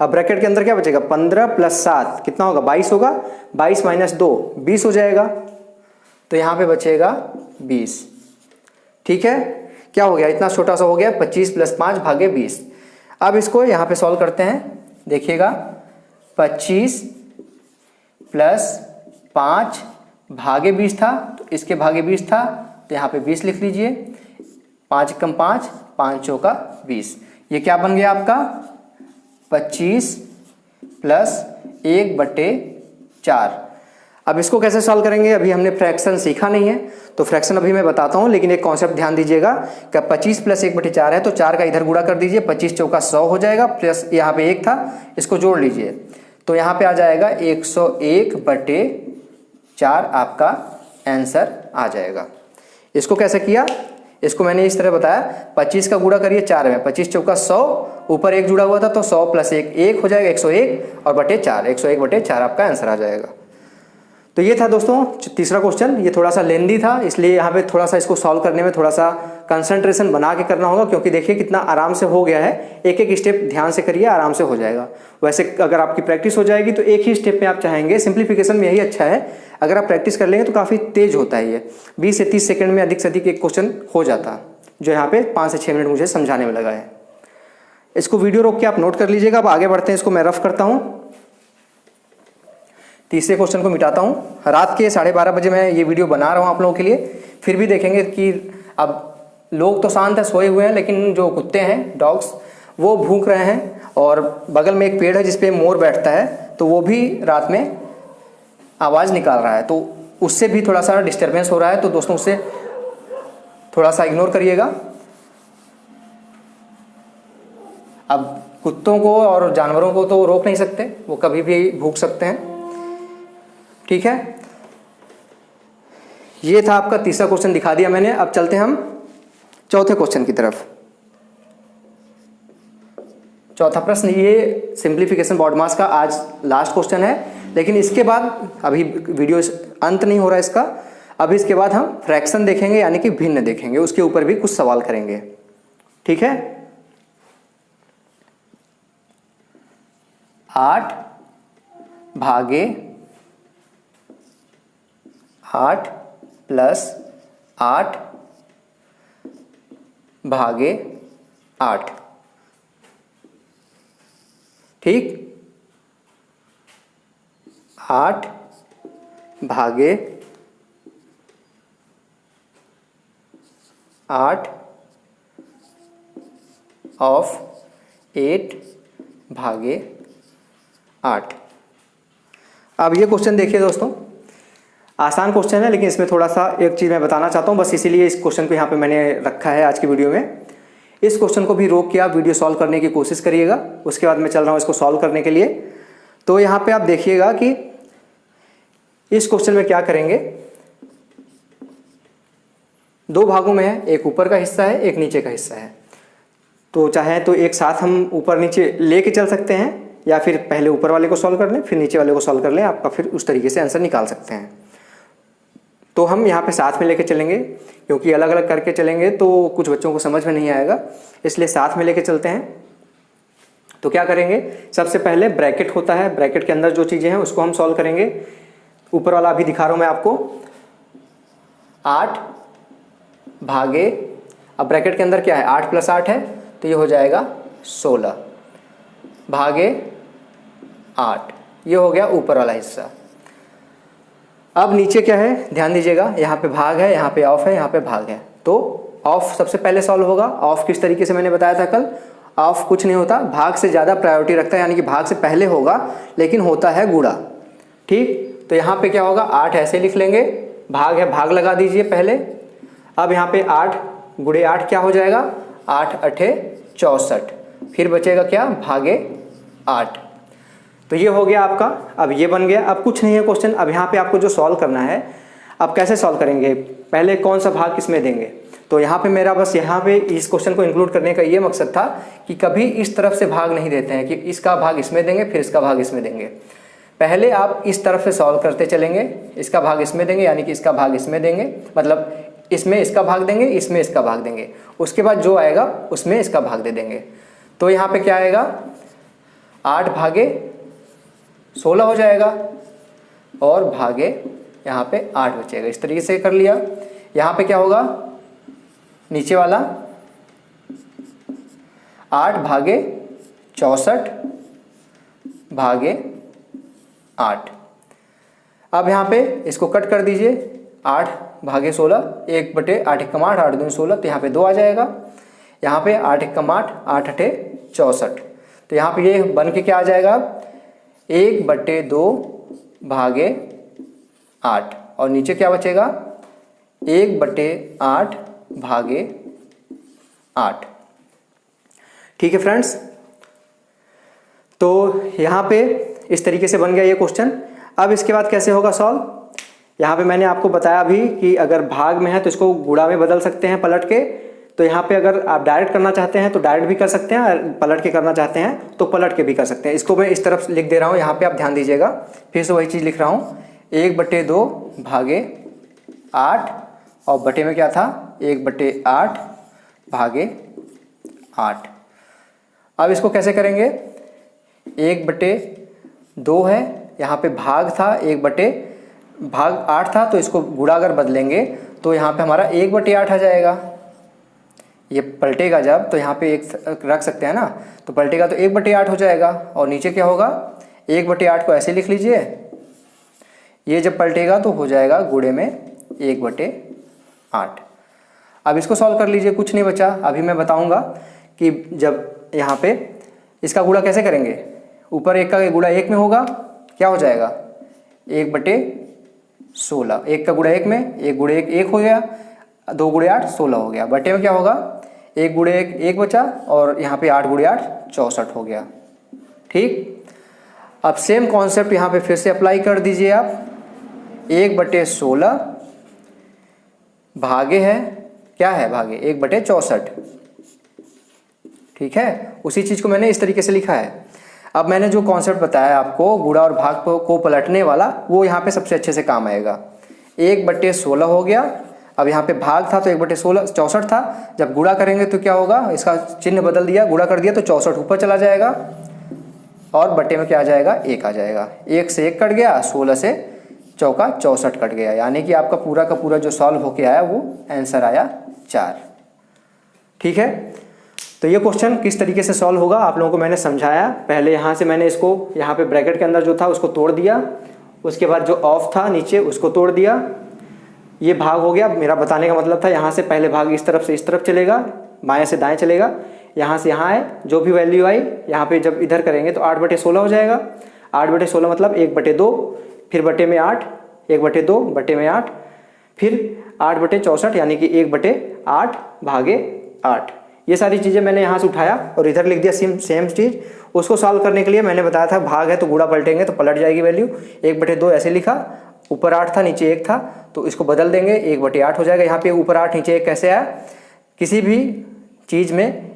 [SPEAKER 1] अब ब्रैकेट के अंदर क्या बचेगा, 15 + 7 कितना होगा, 22 होगा, 22 माइनस 2 20 हो जाएगा, तो यहाँ पे बचेगा 20। ठीक है, क्या हो गया, इतना छोटा सा हो गया, 25 + 5 भागे 20। अब इसको यहाँ पे सॉल्व करते हैं, देखिएगा 25 + 5 भागे 20 था, तो इसके भागे 20 था, तो यहाँ पे 20 लिख लीजिए, 5 × 5 5 चौका 20, ये क्या बन गया आपका, 25 + 1/4। अब इसको कैसे सॉल्व करेंगे, अभी हमने फ्रैक्शन सीखा नहीं है, तो फ्रैक्शन अभी मैं बताता हूँ, लेकिन एक कॉन्सेप्ट ध्यान दीजिएगा कि 25 + 1/4 है, तो 4 का इधर गुणा कर दीजिए, 25 चौका 100 हो जाएगा, प्लस यहाँ पे 1 था, इसको जोड़ लीजिए, तो यहाँ पे आ जाएगा 101/4 आपका आंसर आ जाएगा। इसको कैसे किया, इसको मैंने इस तरह बताया, 25 का गुणा करिए 4 में, 25 चौका 100, ऊपर 1 जुड़ा हुआ था, तो 100 + 1 1 हो जाएगा, 101 और बटे 4, 101/4 आपका आंसर आ जाएगा। तो ये था दोस्तों तीसरा क्वेश्चन, ये थोड़ा सा लेंदी था, इसलिए यहाँ पे थोड़ा सा इसको सॉल्व करने में थोड़ा सा कंसंट्रेशन बना के करना होगा, क्योंकि देखिए कितना आराम से हो गया है, एक एक स्टेप ध्यान से करिए, आराम से हो जाएगा। वैसे अगर आपकी प्रैक्टिस हो जाएगी तो एक ही स्टेप में आप चाहेंगे, सिंप्लीफिकेशन में यही अच्छा है, अगर आप प्रैक्टिस कर लेंगे तो काफ़ी तेज होता है, ये 20 से 30 सेकेंड में अधिक से अधिक एक क्वेश्चन हो जाता, जो यहाँ पे 5 से 6 मिनट मुझे समझाने में लगा है। इसको वीडियो रोक के आप नोट कर लीजिएगा। अब आगे बढ़ते हैं, इसको मैं रफ करता हूँ। तीसरे क्वेश्चन को मिटाता हूँ। रात के 12:30 बजे मैं ये वीडियो बना रहा हूँ आप लोगों के लिए। फिर भी देखेंगे कि अब लोग तो शांत है, सोए हुए हैं, लेकिन जो कुत्ते हैं, डॉग्स, वो भूख रहे हैं। और बगल में एक पेड़ है जिसपे मोर बैठता है, तो वो भी रात में आवाज़ निकाल रहा है, तो उससे भी थोड़ा सा डिस्टर्बेंस हो रहा है। तो दोस्तों उससे थोड़ा सा इग्नोर करिएगा। अब कुत्तों को और जानवरों को तो रोक नहीं सकते, वो कभी भी भूख सकते हैं, ठीक है। ये था आपका तीसरा क्वेश्चन, दिखा दिया मैंने। अब चलते हैं हम चौथे क्वेश्चन की तरफ। चौथा प्रश्न, ये सिंप्लीफिकेशन बॉड मास का आज लास्ट क्वेश्चन है, लेकिन इसके बाद अभी वीडियो अंत नहीं हो रहा है इसका। अभी इसके बाद हम फ्रैक्शन देखेंगे, यानी कि भिन्न देखेंगे, उसके ऊपर भी कुछ सवाल करेंगे, ठीक है। 8 भागे 8 प्लस 8 भागे 8, ठीक। 8 भागे 8 ऑफ 8 भागे 8। अब ये क्वेश्चन देखिए दोस्तों, आसान क्वेश्चन है, लेकिन इसमें थोड़ा सा एक चीज़ मैं बताना चाहता हूँ, बस इसीलिए इस क्वेश्चन को यहाँ पे मैंने रखा है आज की वीडियो में। इस क्वेश्चन को भी रोक के आप वीडियो सॉल्व करने की कोशिश करिएगा, उसके बाद मैं चल रहा हूँ इसको सॉल्व करने के लिए। तो यहाँ पे आप देखिएगा कि इस क्वेश्चन में क्या करेंगे, 2 भागों में है, एक ऊपर का हिस्सा है, एक नीचे का हिस्सा है। तो चाहे तो एक साथ हम ऊपर नीचे लेके चल सकते हैं, या फिर पहले ऊपर वाले को सॉल्व कर लें, फिर नीचे वाले को सॉल्व कर लें, आपका फिर उस तरीके से आंसर निकाल सकते हैं। तो हम यहाँ पे साथ में लेके चलेंगे, क्योंकि अलग अलग करके चलेंगे तो कुछ बच्चों को समझ में नहीं आएगा, इसलिए साथ में लेके चलते हैं। तो क्या करेंगे, सबसे पहले ब्रैकेट होता है, ब्रैकेट के अंदर जो चीज़ें हैं उसको हम सॉल्व करेंगे। ऊपर वाला अभी दिखा रहा हूँ मैं आपको, 8 भागे, अब ब्रैकेट के अंदर क्या है, 8 प्लस 8 है, तो ये हो जाएगा 16 भागे 8, ये हो गया ऊपर वाला हिस्सा। अब नीचे क्या है, ध्यान दीजिएगा, यहाँ पे भाग है, यहाँ पे ऑफ है, यहाँ पे भाग है। तो ऑफ सबसे पहले सॉल्व होगा। ऑफ किस तरीके से मैंने बताया था कल, ऑफ कुछ नहीं होता, भाग से ज़्यादा प्रायोरिटी रखता है, यानी कि भाग से पहले होगा, लेकिन होता है गुणा, ठीक। तो यहाँ पे क्या होगा, 8 ऐसे लिख लेंगे, भाग है, भाग लगा दीजिए पहले। अब यहाँ पे 8 गुणे 8 क्या हो जाएगा, 8 8 64, फिर बचेगा क्या, भागे 8। तो ये हो गया आपका, अब ये बन गया। अब कुछ नहीं है क्वेश्चन, अब यहाँ पे आपको जो सॉल्व करना है, अब कैसे सॉल्व करेंगे, पहले कौन सा भाग किसमें देंगे। तो यहाँ पे मेरा बस यहाँ पे इस क्वेश्चन को इंक्लूड करने का ये मकसद था कि कभी इस तरफ से भाग नहीं देते हैं कि इसका भाग इसमें देंगे फिर इसका भाग इसमें देंगे। पहले आप इस तरफ से सॉल्व करते चलेंगे, इसका भाग इसमें देंगे, यानी कि इसका भाग इसमें देंगे, मतलब इसमें इसका भाग देंगे, इसमें इसका भाग देंगे, उसके बाद जो आएगा उसमें इसका भाग दे देंगे। तो यहाँ पे क्या आएगा, 8 भागे 16 हो जाएगा, और भागे यहाँ पे 8 बचेगा। इस तरीके से कर लिया। यहाँ पे क्या होगा, नीचे वाला 8 भागे 64 भागे 8। अब यहाँ पे इसको कट कर दीजिए, 8 भागे 16, 1/8, 1 कम 8, 8 दूनी 16, तो यहाँ पे 2 आ जाएगा। यहाँ पे 8 1 कम 8, 8 8 64, तो यहाँ पे ये बन के क्या आ जाएगा, 1/2 भागे 8, और नीचे क्या बचेगा, 1/8 भागे 8। ठीक है फ्रेंड्स, तो यहाँ पे इस तरीके से बन गया ये क्वेश्चन। अब इसके बाद कैसे होगा सॉल्व, यहाँ पे मैंने आपको बताया अभी कि अगर भाग में है तो इसको गुणा में बदल सकते हैं पलट के। तो यहाँ पे अगर आप डायरेक्ट करना चाहते हैं तो डायरेक्ट भी कर सकते हैं, और पलट के करना चाहते हैं तो पलट के भी कर सकते हैं। इसको मैं इस तरफ लिख दे रहा हूँ, यहाँ पे आप ध्यान दीजिएगा, फिर से वही चीज़ लिख रहा हूँ, 1/2 भागे 8, और बटे में क्या था, 1/8 भागे 8। अब इसको कैसे करेंगे, 1/2 है, यहाँ पे भाग था, भाग 8 था, तो इसको गुणा अगर बदलेंगे तो यहाँ पे हमारा 1/8 आ जाएगा। ये पलटेगा जब, तो यहाँ पे एक रख सकते हैं ना, तो पलटेगा तो 1/8 हो जाएगा। और नीचे क्या होगा, 1/8 को ऐसे लिख लीजिए, ये जब पलटेगा तो हो जाएगा गुणे में 1/8। अब इसको सॉल्व कर लीजिए, कुछ नहीं बचा। अभी मैं बताऊंगा कि जब यहाँ पे इसका गुणा कैसे करेंगे। ऊपर 1 का गुणा 1 में होगा, क्या हो जाएगा 1/16। 1 का गुणा 1 में, 1 गुणे 1 1 हो गया, 2 गुणे 8 16 हो गया। बटे में क्या होगा 1 गुणे 1 1 बचा, और यहाँ पे 8 गुणे 8 64 हो गया। ठीक, अब सेम कॉन्सेप्ट यहाँ पे फिर से अप्लाई कर दीजिए आप। 1/16 भागे है, क्या है भागे 1/64। ठीक है, उसी चीज को मैंने इस तरीके से लिखा है। अब मैंने जो कॉन्सेप्ट बताया आपको गुणा और भाग को पलटने वाला, वो यहाँ पे सबसे अच्छे से काम आएगा। 1/16 हो गया। अब यहाँ पे भाग था तो 1/16 64 था, जब गुणा करेंगे तो क्या होगा, इसका चिन्ह बदल दिया, गुणा कर दिया तो 64 ऊपर चला जाएगा, और बटे में क्या आ जाएगा 1 आ जाएगा। 1 से 1 कट गया, 16 से चौका 64 कट गया, यानी कि आपका पूरा का पूरा जो सॉल्व होके आया वो आंसर आया 4। ठीक है, तो ये क्वेश्चन किस तरीके से सॉल्व होगा आप लोगों को मैंने समझाया। पहले यहाँ से मैंने इसको यहाँ पे ब्रैकेट के अंदर जो था उसको तोड़ दिया, उसके बाद जो ऑफ था नीचे उसको तोड़ दिया, ये भाग हो गया। मेरा बताने का मतलब था यहाँ से पहले भाग इस तरफ से इस तरफ चलेगा, बाएं से दाएं चलेगा, यहाँ से यहाँ आए, जो भी वैल्यू आई यहाँ पे जब इधर करेंगे तो 8/16 हो जाएगा। 8/16 मतलब 1/2, फिर बटे में 8, 1/2 बटे में 8, फिर 8/64 यानी कि 1/8 भागे 8। ये सारी चीज़ें मैंने यहाँ से उठाया और इधर लिख दिया सेम चीज़। उसको सॉल्व करने के लिए मैंने बताया था भाग है तो गुणा पलटेंगे तो पलट जाएगी वैल्यू। 1/2 ऐसे लिखा, ऊपर 8 था नीचे 1 था, तो इसको बदल देंगे 1/8 हो जाएगा। यहाँ पे ऊपर 8 नीचे 1 कैसे आया, किसी भी चीज़ में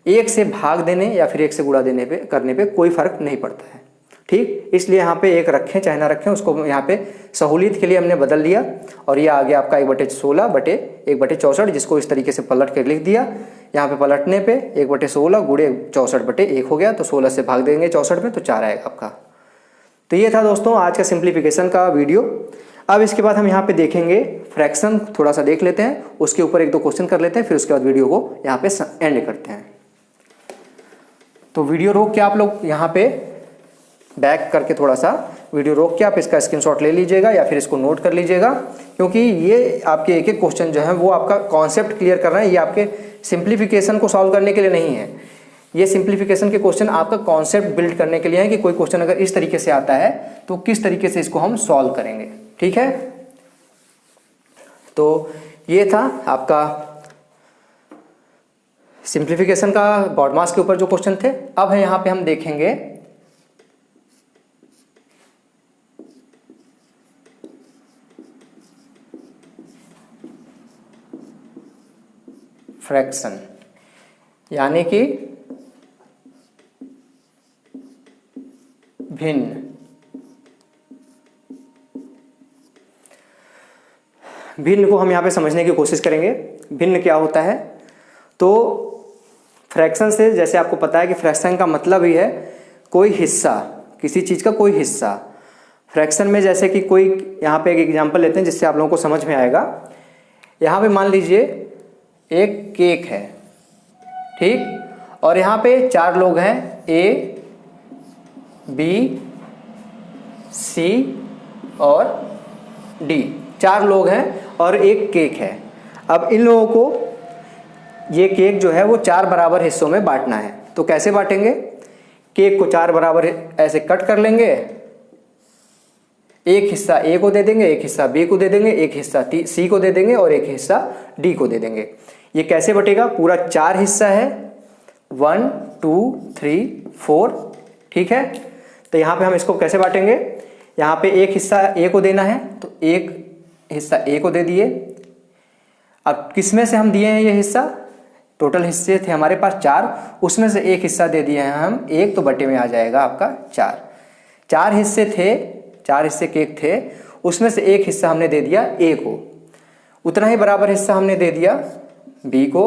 [SPEAKER 1] 1 से भाग देने या फिर 1 से गुणा देने पे करने पे कोई फर्क नहीं पड़ता है। ठीक, इसलिए यहाँ पे 1 रखें चाहे ना रखें, उसको यहाँ पे सहूलियत के लिए हमने बदल दिया, और ये आ गया आपका 1/16 बटे 1/64, जिसको इस तरीके से पलट कर लिख दिया। यहाँ पे पलटने पे 1/16 गुणे 64/1 हो गया, तो 16 से भाग देंगे 64 में तो 4 आएगा आपका। तो ये था दोस्तों आज का सिंप्लीफिकेशन का वीडियो। अब इसके बाद हम यहाँ पे देखेंगे फ्रैक्शन, थोड़ा सा देख लेते हैं, उसके ऊपर 1-2 क्वेश्चन कर लेते हैं, फिर उसके बाद वीडियो को यहाँ पे एंड करते हैं। तो वीडियो रोक के आप लोग यहाँ पे बैक करके थोड़ा सा वीडियो रोक के आप इसका स्क्रीनशॉट ले लीजिएगा या फिर इसको नोट कर लीजिएगा, क्योंकि ये आपके एक एक क्वेश्चन जो है वो आपका कॉन्सेप्ट क्लियर कर रहे हैं। ये आपके सिंप्लीफिकेशन को सॉल्व करने के लिए नहीं है, ये सिंप्लीफिकेशन के क्वेश्चन आपका कॉन्सेप्ट बिल्ड करने के लिए है कि कोई क्वेश्चन अगर इस तरीके से आता है तो किस तरीके से इसको हम सॉल्व करेंगे। ठीक है, तो ये था आपका सिंप्लीफिकेशन का बॉडमास के ऊपर जो क्वेश्चन थे। अब है यहाँ पे हम देखेंगे फ्रैक्शन, यानी कि भिन्न। भिन्न को हम यहाँ पे समझने की कोशिश करेंगे। भिन्न क्या होता है, तो फ्रैक्शन से जैसे आपको पता है कि फ्रैक्शन का मतलब ही है कोई हिस्सा, किसी चीज़ का कोई हिस्सा। फ्रैक्शन में जैसे कि कोई, यहाँ पे एक एग्जांपल लेते हैं जिससे आप लोगों को समझ में आएगा। यहाँ पे मान लीजिए एक केक है, ठीक, और यहाँ पे 4 लोग हैं, A, B, C और D, 4 लोग हैं और एक केक है। अब इन लोगों को ये केक जो है वो 4 बराबर हिस्सों में बांटना है। तो कैसे बांटेंगे, केक को 4 बराबर ऐसे कट कर लेंगे, एक हिस्सा A को दे देंगे, एक हिस्सा B को दे देंगे, एक हिस्सा C को दे देंगे और एक हिस्सा D को दे देंगे। ये कैसे बटेगा, पूरा 4 हिस्सा है, 1 2 3 4, ठीक है। तो यहाँ पे हम इसको कैसे बांटेंगे, यहाँ पे एक हिस्सा A को देना है तो एक हिस्सा A को दे दिए। अब किसमें से हम दिए हैं ये हिस्सा, टोटल हिस्से थे हमारे पास 4, उसमें से एक हिस्सा दे दिए हैं हम 1, तो बटे में आ जाएगा आपका 4। 4 हिस्से थे, 4 हिस्से केक थे, उसमें से एक हिस्सा हमने दे दिया A को, उतना ही बराबर हिस्सा हमने दे दिया B को,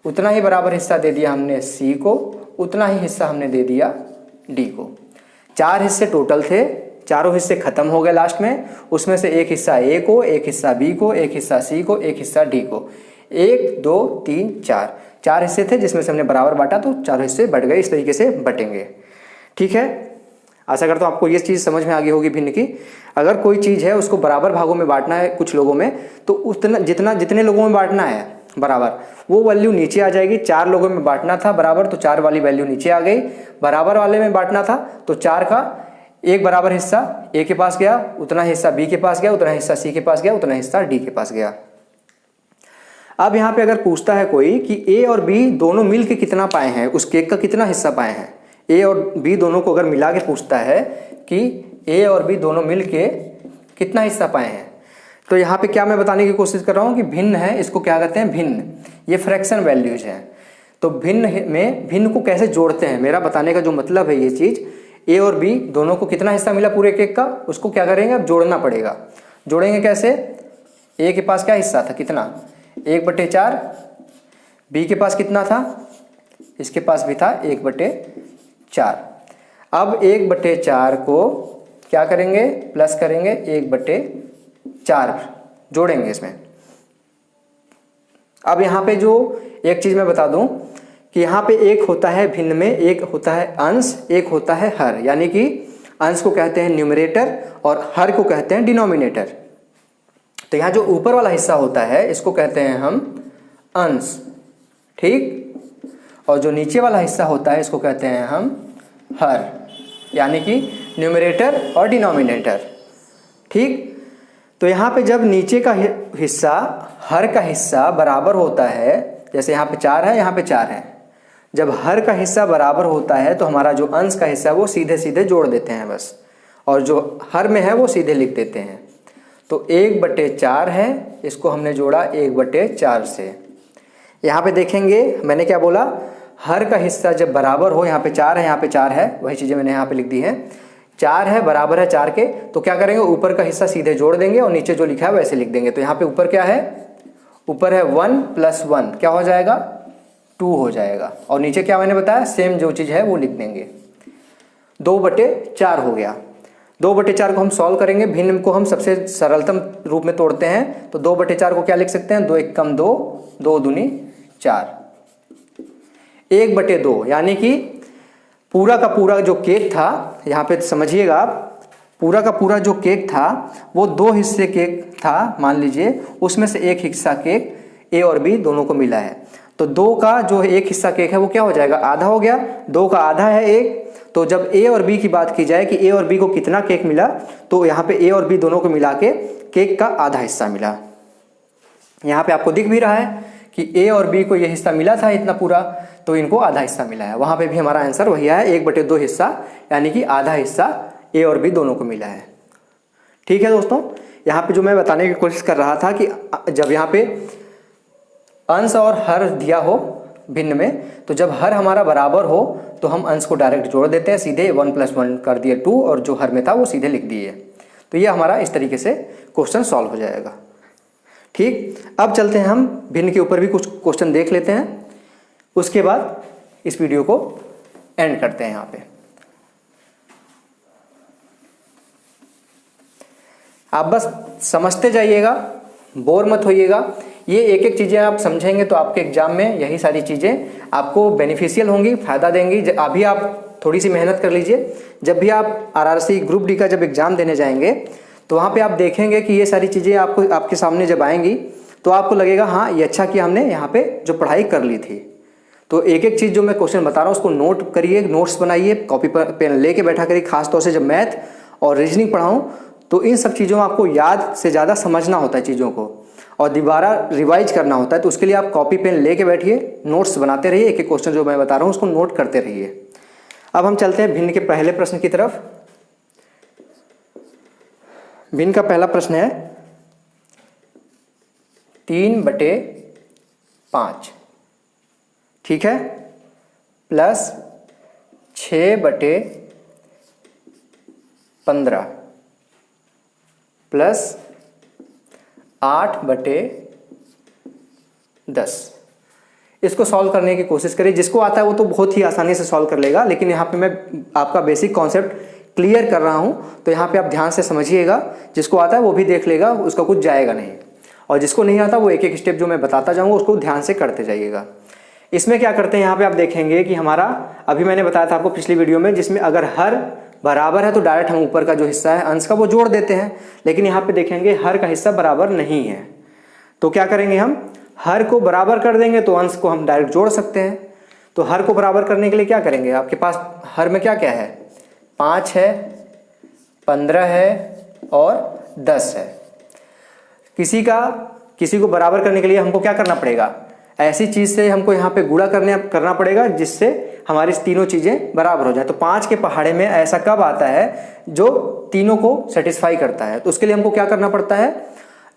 [SPEAKER 1] उतना ही बराबर हिस्सा दे दिया हमने C को, उतना ही हिस्सा हमने दे दिया D को। 4 हिस्से टोटल थे, चारों हिस्से खत्म हो गए लास्ट में, उसमें से एक हिस्सा A को, एक हिस्सा B को, एक हिस्सा C को, एक हिस्सा D को। 1 2 3 4, 4 हिस्से थे जिसमें से हमने बराबर बांटा तो 4 हिस्से बढ़ गए। इस तरीके से बटेंगे, ठीक है। आशा करता हूँ आपको ये चीज़ समझ में आ गई होगी भिन्न की। अगर कोई चीज़ है उसको बराबर भागों में बांटना है कुछ लोगों में, तो उतना जितने लोगों में बांटना है बराबर, वो वैल्यू नीचे आ जाएगी। 4 लोगों में बांटना था बराबर, तो 4 वाली वैल्यू नीचे आ गई। बराबर वाले में बांटना था तो 4 का एक बराबर हिस्सा ए के पास गया, उतना हिस्सा बी के पास गया, उतना हिस्सा सी के पास गया, उतना हिस्सा डी के पास गया। अब यहाँ पे अगर पूछता है कोई कि ए और बी दोनों मिल के कितना पाए हैं, उस केक का कितना हिस्सा पाए हैं, ए और बी दोनों को अगर मिला के पूछता है कि ए और बी दोनों मिल के कितना हिस्सा पाए हैं, तो यहाँ पे क्या मैं बताने की कोशिश कर रहा हूँ कि भिन्न है, इसको क्या कहते हैं भिन्न, ये फ्रैक्शन वैल्यूज हैं। तो भिन्न में भिन्न को कैसे जोड़ते हैं, मेरा बताने का जो मतलब है ये चीज़, ए और बी दोनों को कितना हिस्सा मिला पूरे केक का, उसको क्या करेंगे अब जोड़ना पड़ेगा। जोड़ेंगे कैसे, ए के पास क्या हिस्सा था कितना 1/4, बी के पास कितना था, इसके पास भी था 1/4। अब 1/4 को क्या करेंगे प्लस करेंगे 1/4 जोड़ेंगे इसमें। अब यहाँ पे जो एक चीज़ मैं बता दूं कि यहाँ पे एक होता है भिन्न में, एक होता है अंश, एक होता है हर, यानी कि अंश को कहते हैं न्यूमरेटर और हर को कहते हैं डिनोमिनेटर। तो यहाँ जो ऊपर वाला हिस्सा होता है इसको कहते हैं हम अंश, ठीक, और जो नीचे वाला हिस्सा होता है इसको कहते हैं हम हर, यानी कि न्यूमरेटर और डिनोमिनेटर, ठीक। तो यहाँ पे जब नीचे का हिस्सा हर का हिस्सा बराबर होता है, जैसे यहाँ पे 4 है यहाँ पे 4 है, जब हर का हिस्सा बराबर होता है तो हमारा जो अंश का हिस्सा है वो सीधे सीधे जोड़ देते हैं बस, और जो हर में है वो सीधे लिख देते हैं। तो 1/4 है, इसको हमने जोड़ा 1/4 से। यहाँ पे देखेंगे मैंने क्या बोला, हर का हिस्सा जब बराबर हो, यहाँ पे 4 है यहाँ पे 4 है, वही चीज़ें मैंने यहाँ पे लिख दी हैं, 4 है बराबर है 4 के, तो क्या करेंगे ऊपर का हिस्सा सीधे जोड़ देंगे और नीचे जो लिखा है वैसे लिख देंगे। तो यहाँ पे ऊपर क्या है, ऊपर है 1 + 1 क्या हो जाएगा 2 हो जाएगा, और नीचे क्या मैंने बताया सेम जो चीज़ है वो लिख देंगे। 2/4 हो गया। 2/4 को हम सॉल्व करेंगे, भिन्न को हम सबसे सरलतम रूप में तोड़ते हैं, तो 2/4 को क्या लिख सकते हैं 2 × 1 = 2, 2 दूनी 4, 1/2, यानी कि पूरा का पूरा जो केक था, यहाँ पे समझिएगा आप, पूरा का पूरा जो केक था वो 2 हिस्से केक था मान लीजिए, उसमें से एक हिस्सा केक ए और बी दोनों को मिला है, तो 2 का जो एक हिस्सा केक है वो क्या हो जाएगा आधा हो गया, 2 का आधा है 1। तो जब ए और बी की बात की जाए कि ए और बी को कितना केक मिला, तो यहाँ पे ए और बी दोनों को मिला के केक का आधा हिस्सा मिला। यहाँ पे आपको दिख भी रहा है कि ए और बी को ये हिस्सा मिला था इतना पूरा, तो इनको आधा हिस्सा मिला है। वहाँ पे भी हमारा आंसर वही है 1/2 हिस्सा, यानी कि आधा हिस्सा ए और बी दोनों को मिला है। ठीक है दोस्तों, यहाँ पे जो मैं बताने की कोशिश कर रहा था कि जब यहाँ पे अंश और हर दिया हो भिन्न में, तो जब हर हमारा बराबर हो तो हम अंश को डायरेक्ट जोड़ देते हैं, सीधे 1 + 1 कर दिए 2, और जो हर में था वो सीधे लिख दिए। तो ये हमारा इस तरीके से क्वेश्चन सॉल्व हो जाएगा। ठीक, अब चलते हैं हम भिन्न के ऊपर भी कुछ क्वेश्चन देख लेते हैं, उसके बाद इस वीडियो को एंड करते हैं। यहाँ पे आप बस समझते जाइएगा, बोर मत होइएगा। ये एक एक चीज़ें आप समझेंगे तो आपके एग्जाम में यही सारी चीज़ें आपको बेनिफिशियल होंगी, फ़ायदा देंगी। अभी आप थोड़ी सी मेहनत कर लीजिए, जब भी आप RRC ग्रुप डी का जब एग्ज़ाम देने जाएंगे तो वहाँ पे आप देखेंगे कि ये सारी चीज़ें आपको आपके सामने जब आएंगी तो आपको लगेगा हाँ ये अच्छा किया हमने यहाँ पे जो पढ़ाई कर ली थी। तो एक एक चीज़ जो मैं क्वेश्चन बता रहा हूँ उसको नोट करिए, नोट्स बनाइए, कॉपी पर पेन लेके बैठा करिए। खासतौर से जब मैथ और रीजनिंग पढ़ाऊँ तो इन सब चीज़ों में आपको याद से ज़्यादा समझना होता है चीज़ों को, और दोबारा रिवाइज करना होता है। तो उसके लिए आप कॉपी पेन लेके बैठिए, नोट्स बनाते रहिए, एक एक क्वेश्चन जो मैं बता रहा हूँ उसको नोट करते रहिए। अब हम चलते हैं भिन्न के पहले प्रश्न की तरफ। भिन्न का पहला प्रश्न है 3/5, ठीक है, प्लस 6/15 प्लस 8/10। इसको सॉल्व करने की कोशिश करिए। जिसको आता है वो तो बहुत ही आसानी से सॉल्व कर लेगा, लेकिन यहाँ पे मैं आपका बेसिक कॉन्सेप्ट क्लियर कर रहा हूँ, तो यहाँ पे आप ध्यान से समझिएगा। जिसको आता है वो भी देख लेगा, उसका कुछ जाएगा नहीं, और जिसको नहीं आता वो एक एक स्टेप जो मैं बताता जाऊँगा उसको ध्यान से करते जाइएगा। इसमें क्या करते हैं, यहाँ पे आप देखेंगे कि हमारा अभी मैंने बताया था आपको पिछली वीडियो में, जिसमें अगर हर बराबर है तो डायरेक्ट हम ऊपर का जो हिस्सा है अंश का वो जोड़ देते हैं, लेकिन यहाँ पे देखेंगे हर का हिस्सा बराबर नहीं है, तो क्या करेंगे हम हर को बराबर कर देंगे तो अंश को हम डायरेक्ट जोड़ सकते हैं। तो हर को बराबर करने के लिए क्या करेंगे, आपके पास हर में क्या क्या है, 5 है, 15 है और 10 है। किसी को बराबर करने के लिए हमको क्या करना पड़ेगा, ऐसी चीज से हमको यहाँ पे गुणा करना पड़ेगा जिससे हमारी तीनों चीजें बराबर हो जाए। तो 5 के पहाड़े में ऐसा कब आता है जो तीनों को सेटिस्फाई करता है, तो उसके लिए हमको क्या करना पड़ता है,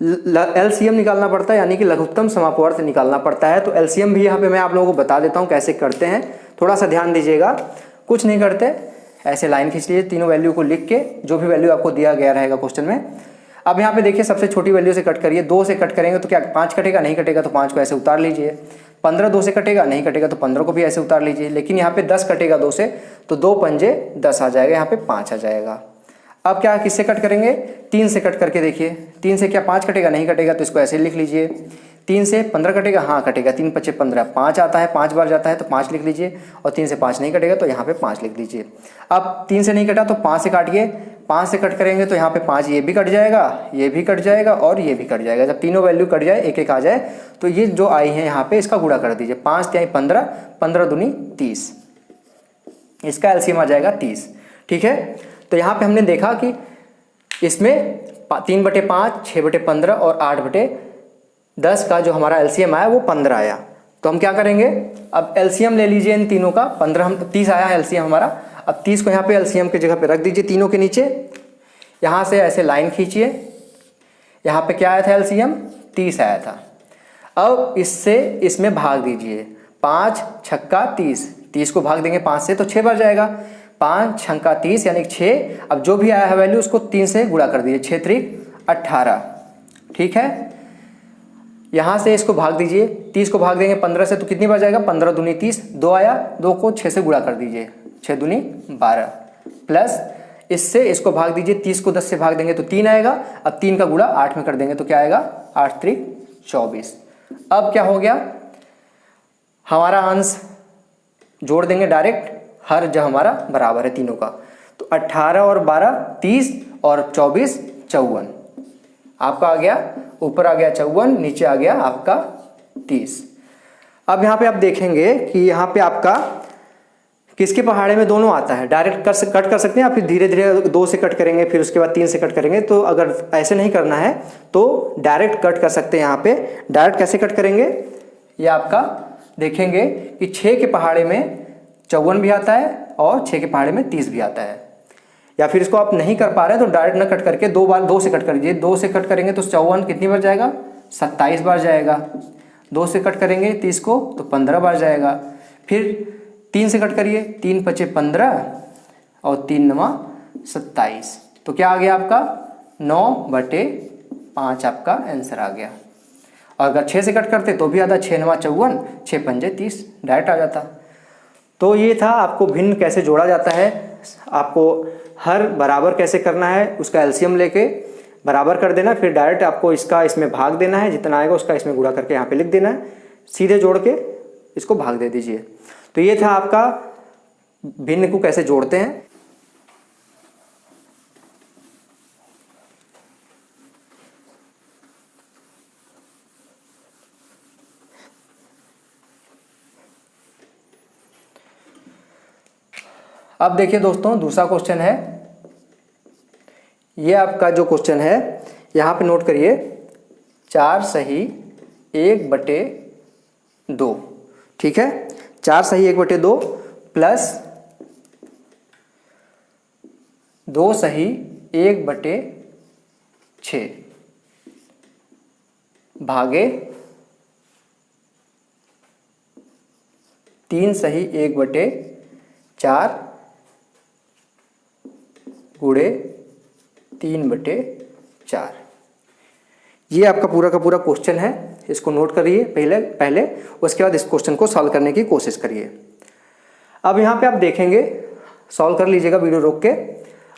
[SPEAKER 1] एलसीएम निकालना पड़ता है, यानी कि लघुत्तम समापवर्त निकालना पड़ता है। तो एलसीएम भी यहाँ पे मैं आप लोगों को बता देता हूँ कैसे करते हैं, थोड़ा सा ध्यान दीजिएगा। कुछ नहीं करते, ऐसे लाइन खींच लीजिए, तीनों वैल्यू को लिख के जो भी वैल्यू आपको दिया गया रहेगा क्वेश्चन में। अब यहाँ पे देखिए सबसे छोटी वैल्यू से कट करिए, 2 से कट करेंगे तो क्या 5 कटेगा, नहीं कटेगा तो 5 को ऐसे उतार लीजिए। 15 2 से कटेगा, नहीं कटेगा तो 15 को भी ऐसे उतार लीजिए। लेकिन यहाँ पे 10 कटेगा 2 से, तो 2 पंजे 10 आ जाएगा, यहाँ पे 5 आ जाएगा। अब क्या किससे कट करेंगे, 3 से कट करके देखिए, 3 से क्या 5 कटेगा, नहीं कटेगा तो इसको ऐसे लिख लीजिए। 3 से 15 कटेगा, हाँ कटेगा, 3 5 15, 5 आता है, 5 बार जाता है तो 5 लिख लीजिए, और 3 से 5 नहीं कटेगा तो यहाँ पे 5 लिख लीजिए। अब 3 से नहीं कटा तो 5 से काटिए, 5 से कट करेंगे तो यहाँ पे 5 ये भी कट जाएगा, ये भी कट जाएगा और ये भी कट जाएगा। जब तीनों वैल्यू कट जाए, एक एक आ जाए, तो ये जो आई है यहाँ पे इसका गुणा कर दीजिए। 5 तिहाई 15, 15 दूनी 30, इसका एलसीएम आ जाएगा 30। ठीक है, तो यहाँ पे हमने देखा कि इसमें 3/5, 6/15 और 8/10 का जो हमारा एलसीएम आया वो 15 आया। तो हम क्या करेंगे, अब एलसीएम ले लीजिए इन तीनों का, 30 आया है एलसीएम हमारा। अब 30 को यहाँ पे एलसीएम की जगह पे रख दीजिए, तीनों के नीचे। यहाँ से ऐसे लाइन खींचिए, यहाँ पे क्या आया था एलसीएम, 30 आया था। अब इससे इसमें भाग दीजिए, 5 छक्का 30, 30 को भाग देंगे 5 से तो 6 बार जाएगा, 5 छक्का 30 यानी 6। अब जो भी आया है वैल्यू उसको 3 से गुणा कर दीजिए, 6 त्रिक 18। ठीक है, यहाँ से इसको भाग दीजिए, 30 को भाग देंगे 15 से तो कितनी बार जाएगा, 15 दूनी 30, 2 आया, 2 को 6 से गुणा कर दीजिए, 6 दूनी 12, प्लस इससे इसको भाग दीजिए, 30 को 10 से भाग देंगे तो 3 आएगा। अब 3 का गुणा 8 में कर देंगे तो क्या आएगा, 8 त्रिक 24। अब क्या हो गया, हमारा अंश जोड़ देंगे डायरेक्ट, हर जो हमारा बराबर है तीनों का, तो 18 और 12 30 और 24 54। आपका आ गया, ऊपर आ गया 54, नीचे आ गया आपका 30। अब यहाँ पे आप देखेंगे कि यहाँ पे आपका किसके पहाड़े में दोनों आता है, डायरेक्ट कट कर सकते हैं या फिर धीरे धीरे 2 से कट करेंगे, फिर उसके बाद 3 से कट करेंगे। तो अगर ऐसे नहीं करना है तो डायरेक्ट कट कर सकते हैं। यहाँ पे डायरेक्ट कैसे कट करेंगे, ये आपका देखेंगे कि 6 के पहाड़े में 54 भी आता है और 6 के पहाड़े में 30 भी आता है। या फिर इसको आप नहीं कर पा रहे तो डायरेक्ट ना कट करके 2 से कट कर दीजिए। 2 से कट करेंगे तो 54 कितनी बार जाएगा, 27 बार जाएगा। 2 से कट करेंगे 30 को तो 15 बार जाएगा। फिर 3 से कट करिए, 3 5 15 और 3 9 27, तो क्या आ गया आपका 9/5 आपका आंसर आ गया। और अगर 6 से कट करते तो भी आता, 6 9 54, 6 पंजे 30 डायरेक्ट आ जाता। तो ये था आपको भिन्न कैसे जोड़ा जाता है, आपको हर बराबर कैसे करना है, उसका एलसीएम लेके बराबर कर देना, फिर डायरेक्ट आपको इसका इसमें भाग देना है, जितना आएगा उसका इसमें गुणा करके यहाँ पे लिख देना है, सीधे जोड़ के इसको भाग दे दीजिए। तो ये था आपका भिन्न को कैसे जोड़ते हैं। अब देखिए दोस्तों, दूसरा क्वेश्चन है, ये आपका जो क्वेश्चन है यहाँ पे नोट करिए, 4 सही 1/2, ठीक है, 4 सही 1/2 प्लस 2 सही 1/6 भागे 3 सही 1/4 गुणे 3/4। ये आपका पूरा का पूरा क्वेश्चन है, इसको नोट करिए पहले, उसके बाद इस क्वेश्चन को सॉल्व करने की कोशिश करिए। अब यहाँ पे आप देखेंगे, सॉल्व कर लीजिएगा वीडियो रोक के।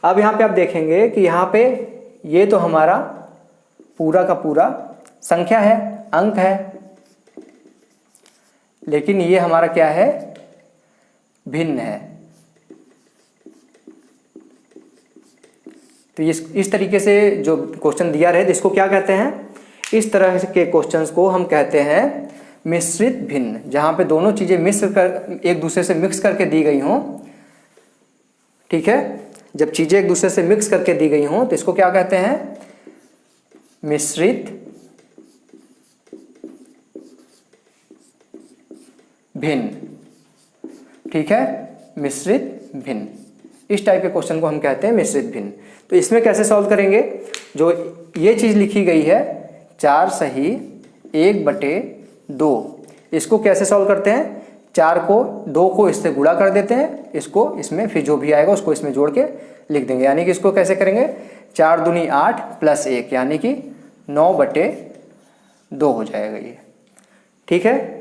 [SPEAKER 1] अब यहाँ पे आप देखेंगे कि यहाँ पे ये तो हमारा पूरा का पूरा संख्या है, अंक है, लेकिन ये हमारा क्या है, भिन्न है। तो इस तरीके से जो क्वेश्चन दिया रहे इसको क्या कहते हैं, इस तरह के क्वेश्चंस को हम कहते हैं मिश्रित भिन्न, जहाँ पे दोनों चीज़ें मिश्र कर एक दूसरे से मिक्स करके दी गई हों। ठीक है, जब चीज़ें एक दूसरे से मिक्स करके दी गई हों तो इसको क्या कहते हैं, मिश्रित भिन्न। ठीक है, मिश्रित भिन्न, इस टाइप के क्वेश्चन को हम कहते हैं मिश्रित भिन्न। तो इसमें कैसे सॉल्व करेंगे, जो ये चीज़ लिखी गई है 4 सही 1/2, इसको कैसे सॉल्व करते हैं, 4 को 2 को इससे गुणा कर देते हैं, इसको इसमें फिर जो भी आएगा उसको इसमें जोड़ के लिख देंगे। यानी कि इसको कैसे करेंगे, 4 दूनी 8 + 1 यानी कि 9/2 हो जाएगा ये। ठीक है,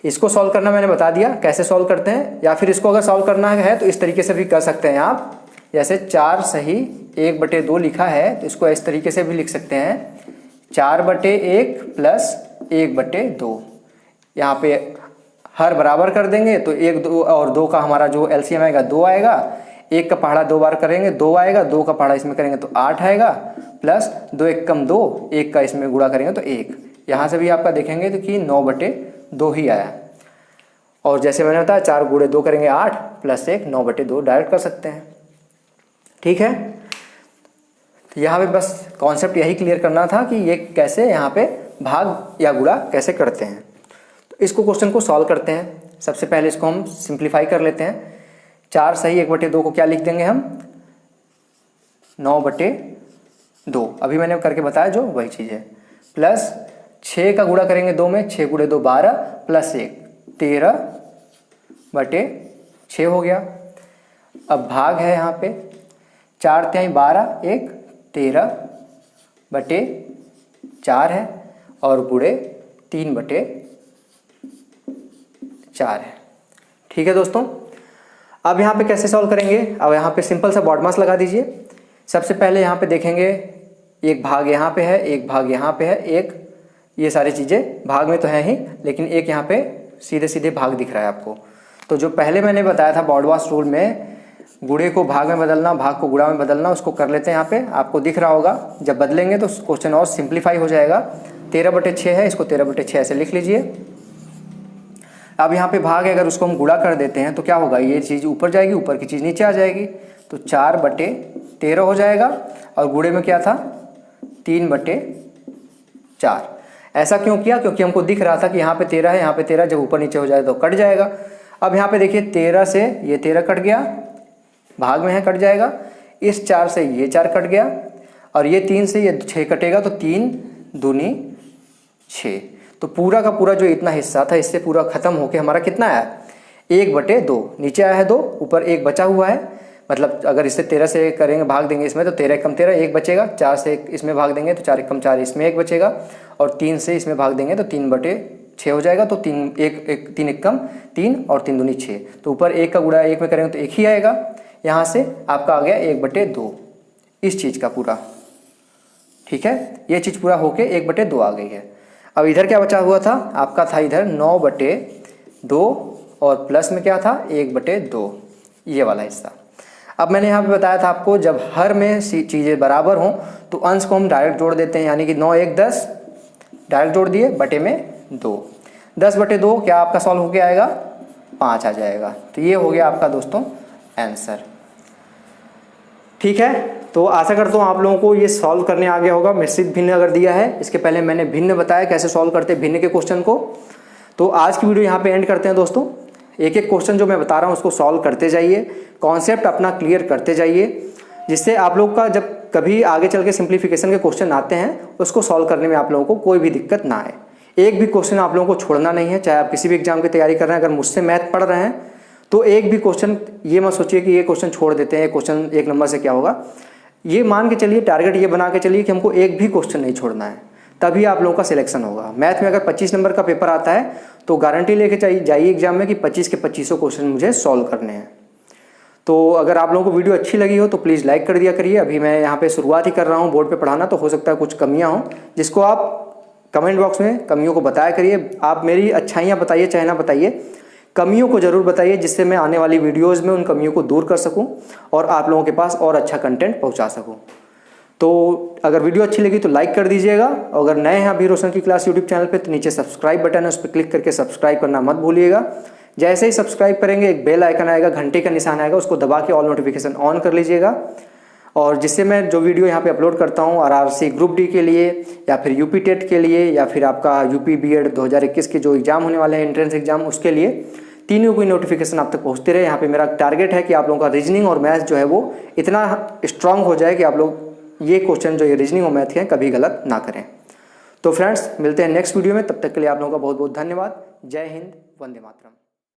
[SPEAKER 1] इसको सॉल्व करना मैंने बता दिया कैसे सॉल्व करते हैं, या फिर इसको अगर सॉल्व करना है तो इस तरीके से भी कर सकते हैं आप। जैसे 4 सही 1/2 लिखा है तो इसको इस तरीके से भी लिख सकते हैं, 4/1 + 1/2। यहाँ पे हर बराबर कर देंगे तो 1 2 और 2 का हमारा जो एलसीएम आएगा 2 आएगा, 1 का पहाड़ा 2 बार करेंगे 2 आएगा, 2 का पहाड़ा इसमें करेंगे तो 8 आएगा, प्लस 2 1 कम 2, 1 का इसमें गुणा करेंगे तो 1। यहाँ से भी आपका देखेंगे तो कि 9/2 ही आया। और जैसे मैंने बताया 4 × 2 करेंगे 8 + 1 9/2 डायरेक्ट कर सकते हैं। ठीक है, तो यहाँ पे बस कॉन्सेप्ट यही क्लियर करना था कि ये कैसे यहाँ पे भाग या गुणा कैसे करते हैं। तो इसको क्वेश्चन को सॉल्व करते हैं। सबसे पहले इसको हम सिंप्लीफाई कर लेते हैं। 4 सही 1/2 को क्या लिख देंगे हम, 9/2। अभी मैंने करके बताया जो वही चीज़ है, प्लस 6 का गुणा करेंगे 2 में, 6 × 2 12 + 1 13/6 हो गया। अब भाग है यहाँ पे 4 × 12 1 13/4 है और गुणे 3/4 है। ठीक है दोस्तों, अब यहाँ पे कैसे सॉल्व करेंगे, अब यहाँ पे सिंपल सा बॉड मास लगा दीजिए। सबसे पहले यहाँ पे देखेंगे एक भाग यहाँ पे है, एक भाग यहाँ पे है, एक ये सारी चीज़ें भाग में तो है ही, लेकिन एक यहाँ पे सीधे सीधे भाग दिख रहा है आपको। तो जो पहले मैंने बताया था बॉडमास रूल में गुणे को भाग में बदलना, भाग को गुणा में बदलना, उसको कर लेते हैं। यहाँ पे आपको दिख रहा होगा, जब बदलेंगे तो क्वेश्चन और सिंप्लीफाई हो जाएगा। 13/6 है, इसको 13/6 ऐसे लिख लीजिए। अब यहाँ पे भाग है, अगर उसको हम गुणा कर देते हैं तो क्या होगा, ये चीज़ ऊपर जाएगी, ऊपर की चीज़ नीचे आ जाएगी, तो 4/13 हो जाएगा। और गुणे में क्या था, 3/4। ऐसा क्यों किया, क्योंकि हमको दिख रहा था कि यहाँ पे 13 है, यहाँ पे 13, जब ऊपर नीचे हो जाए तो कट जाएगा। अब यहाँ पे देखिए 13 से ये 13 कट गया, भाग में है कट जाएगा। इस 4 से ये 4 कट गया और ये 3 से ये 6 कटेगा, तो 3 दूनी 6। तो पूरा का पूरा जो इतना हिस्सा था इससे पूरा खत्म होके हमारा कितना आया, 1/2। नीचे आया है 2, ऊपर 1 बचा हुआ है। मतलब अगर इससे 13 से करेंगे भाग देंगे इसमें तो 13 कम 13 1 बचेगा, 4 से इसमें भाग देंगे तो 4 कम 4 इसमें 1 बचेगा, और 3 से इसमें भाग देंगे तो 3/6 हो जाएगा। तो 3 1 कम 3 और 3 दूनी 6। तो ऊपर 1 का गुणा 1 में करेंगे तो 1 ही आएगा। यहाँ से आपका आ गया 1/2 इस चीज़ का पूरा। ठीक है, ये चीज़ पूरा होके 1/2 आ गई है। अब इधर क्या बचा हुआ था आपका, था इधर 9/2 और प्लस में क्या था 1/2, ये वाला हिस्सा। अब मैंने यहाँ पे बताया था आपको, जब हर में चीज़ें बराबर हों तो अंश को हम डायरेक्ट जोड़ देते हैं। यानी कि 9 1 10 डायरेक्ट जोड़ दिए, बटे में 2, 10/2 क्या आपका सॉल्व होके आएगा, 5 आ जाएगा। तो ये हो गया आपका दोस्तों आंसर। ठीक है, तो आशा करता हूँ आप लोगों को ये सॉल्व करने आ गया होगा। मिश्रित भिन्न अगर दिया है, इसके पहले मैंने भिन्न बताया कैसे सॉल्व करते हैं भिन्न के क्वेश्चन को। तो आज की वीडियो यहाँ पे एंड करते हैं दोस्तों। एक एक क्वेश्चन जो मैं बता रहा हूँ उसको सॉल्व करते जाइए, कॉन्सेप्ट अपना क्लियर करते जाइए, जिससे आप लोग का जब कभी आगे चल के सिंप्लीफिकेशन के क्वेश्चन आते हैं उसको सॉल्व करने में आप लोगों को कोई भी दिक्कत ना आए। एक भी क्वेश्चन आप लोगों को छोड़ना नहीं है, चाहे आप किसी भी एग्जाम की तैयारी कर रहे हैं। अगर मुझसे मैथ पढ़ रहे हैं तो एक भी क्वेश्चन ये मत सोचिए कि ये क्वेश्चन छोड़ देते हैं, क्वेश्चन 1 नंबर से क्या होगा। ये मान के चलिए, टारगेट ये बना के चलिए कि हमको एक भी क्वेश्चन नहीं छोड़ना है, तभी आप लोगों का सिलेक्शन होगा। मैथ में अगर 25 नंबर का पेपर आता है तो गारंटी लेके जाइए एग्जाम में कि 25 के 25 क्वेश्चन मुझे सॉल्व करने हैं। तो अगर आप लोगों को वीडियो अच्छी लगी हो तो प्लीज़ लाइक कर दिया करिए। अभी मैं यहाँ पे शुरुआत ही कर रहा हूँ बोर्ड पे पढ़ाना, तो हो सकता है कुछ कमियाँ हों, जिसको आप कमेंट बॉक्स में कमियों को बताया करिए। आप मेरी अच्छाइयाँ बताइए चाहे ना बताइए, कमियों को ज़रूर बताइए, जिससे मैं आने वाली वीडियोज़ में उन कमियों को दूर कर सकूँ और आप लोगों के पास और अच्छा कंटेंट पहुँचा सकूँ। तो अगर वीडियो अच्छी लगी तो लाइक कर दीजिएगा, और अगर नए हैं अभी रोशन की क्लास यूट्यूब चैनल पे तो नीचे सब्सक्राइब बटन है, उस पर क्लिक करके सब्सक्राइब करना मत भूलिएगा। जैसे ही सब्सक्राइब करेंगे एक बेल आइकन आएगा, घंटे का निशान आएगा, उसको दबा के ऑल नोटिफिकेशन ऑन कर लीजिएगा, और जिससे मैं जो वीडियो यहाँ पे अपलोड करता हूँ RRC ग्रुप डी के लिए या फिर यूपी टेट के लिए या फिर आपका यूपी बीएड 2021 के जो एग्ज़ाम होने वाले हैं एंट्रेंस एग्जाम, उसके लिए तीनों की नोटिफिकेशन आप तक पहुँचते रहे। यहाँ पे मेरा टारगेट है कि आप लोगों का रीजनिंग और मैथ्स जो है वो इतना स्ट्रांग हो जाए कि आप लोग ये क्वेश्चन जो ये रीजनिंग और मैथ के हैं कभी गलत ना करें। तो फ्रेंड्स मिलते हैं नेक्स्ट वीडियो में, तब तक के लिए आप लोगों का बहुत बहुत धन्यवाद। जय हिंद, वंदे मातरम।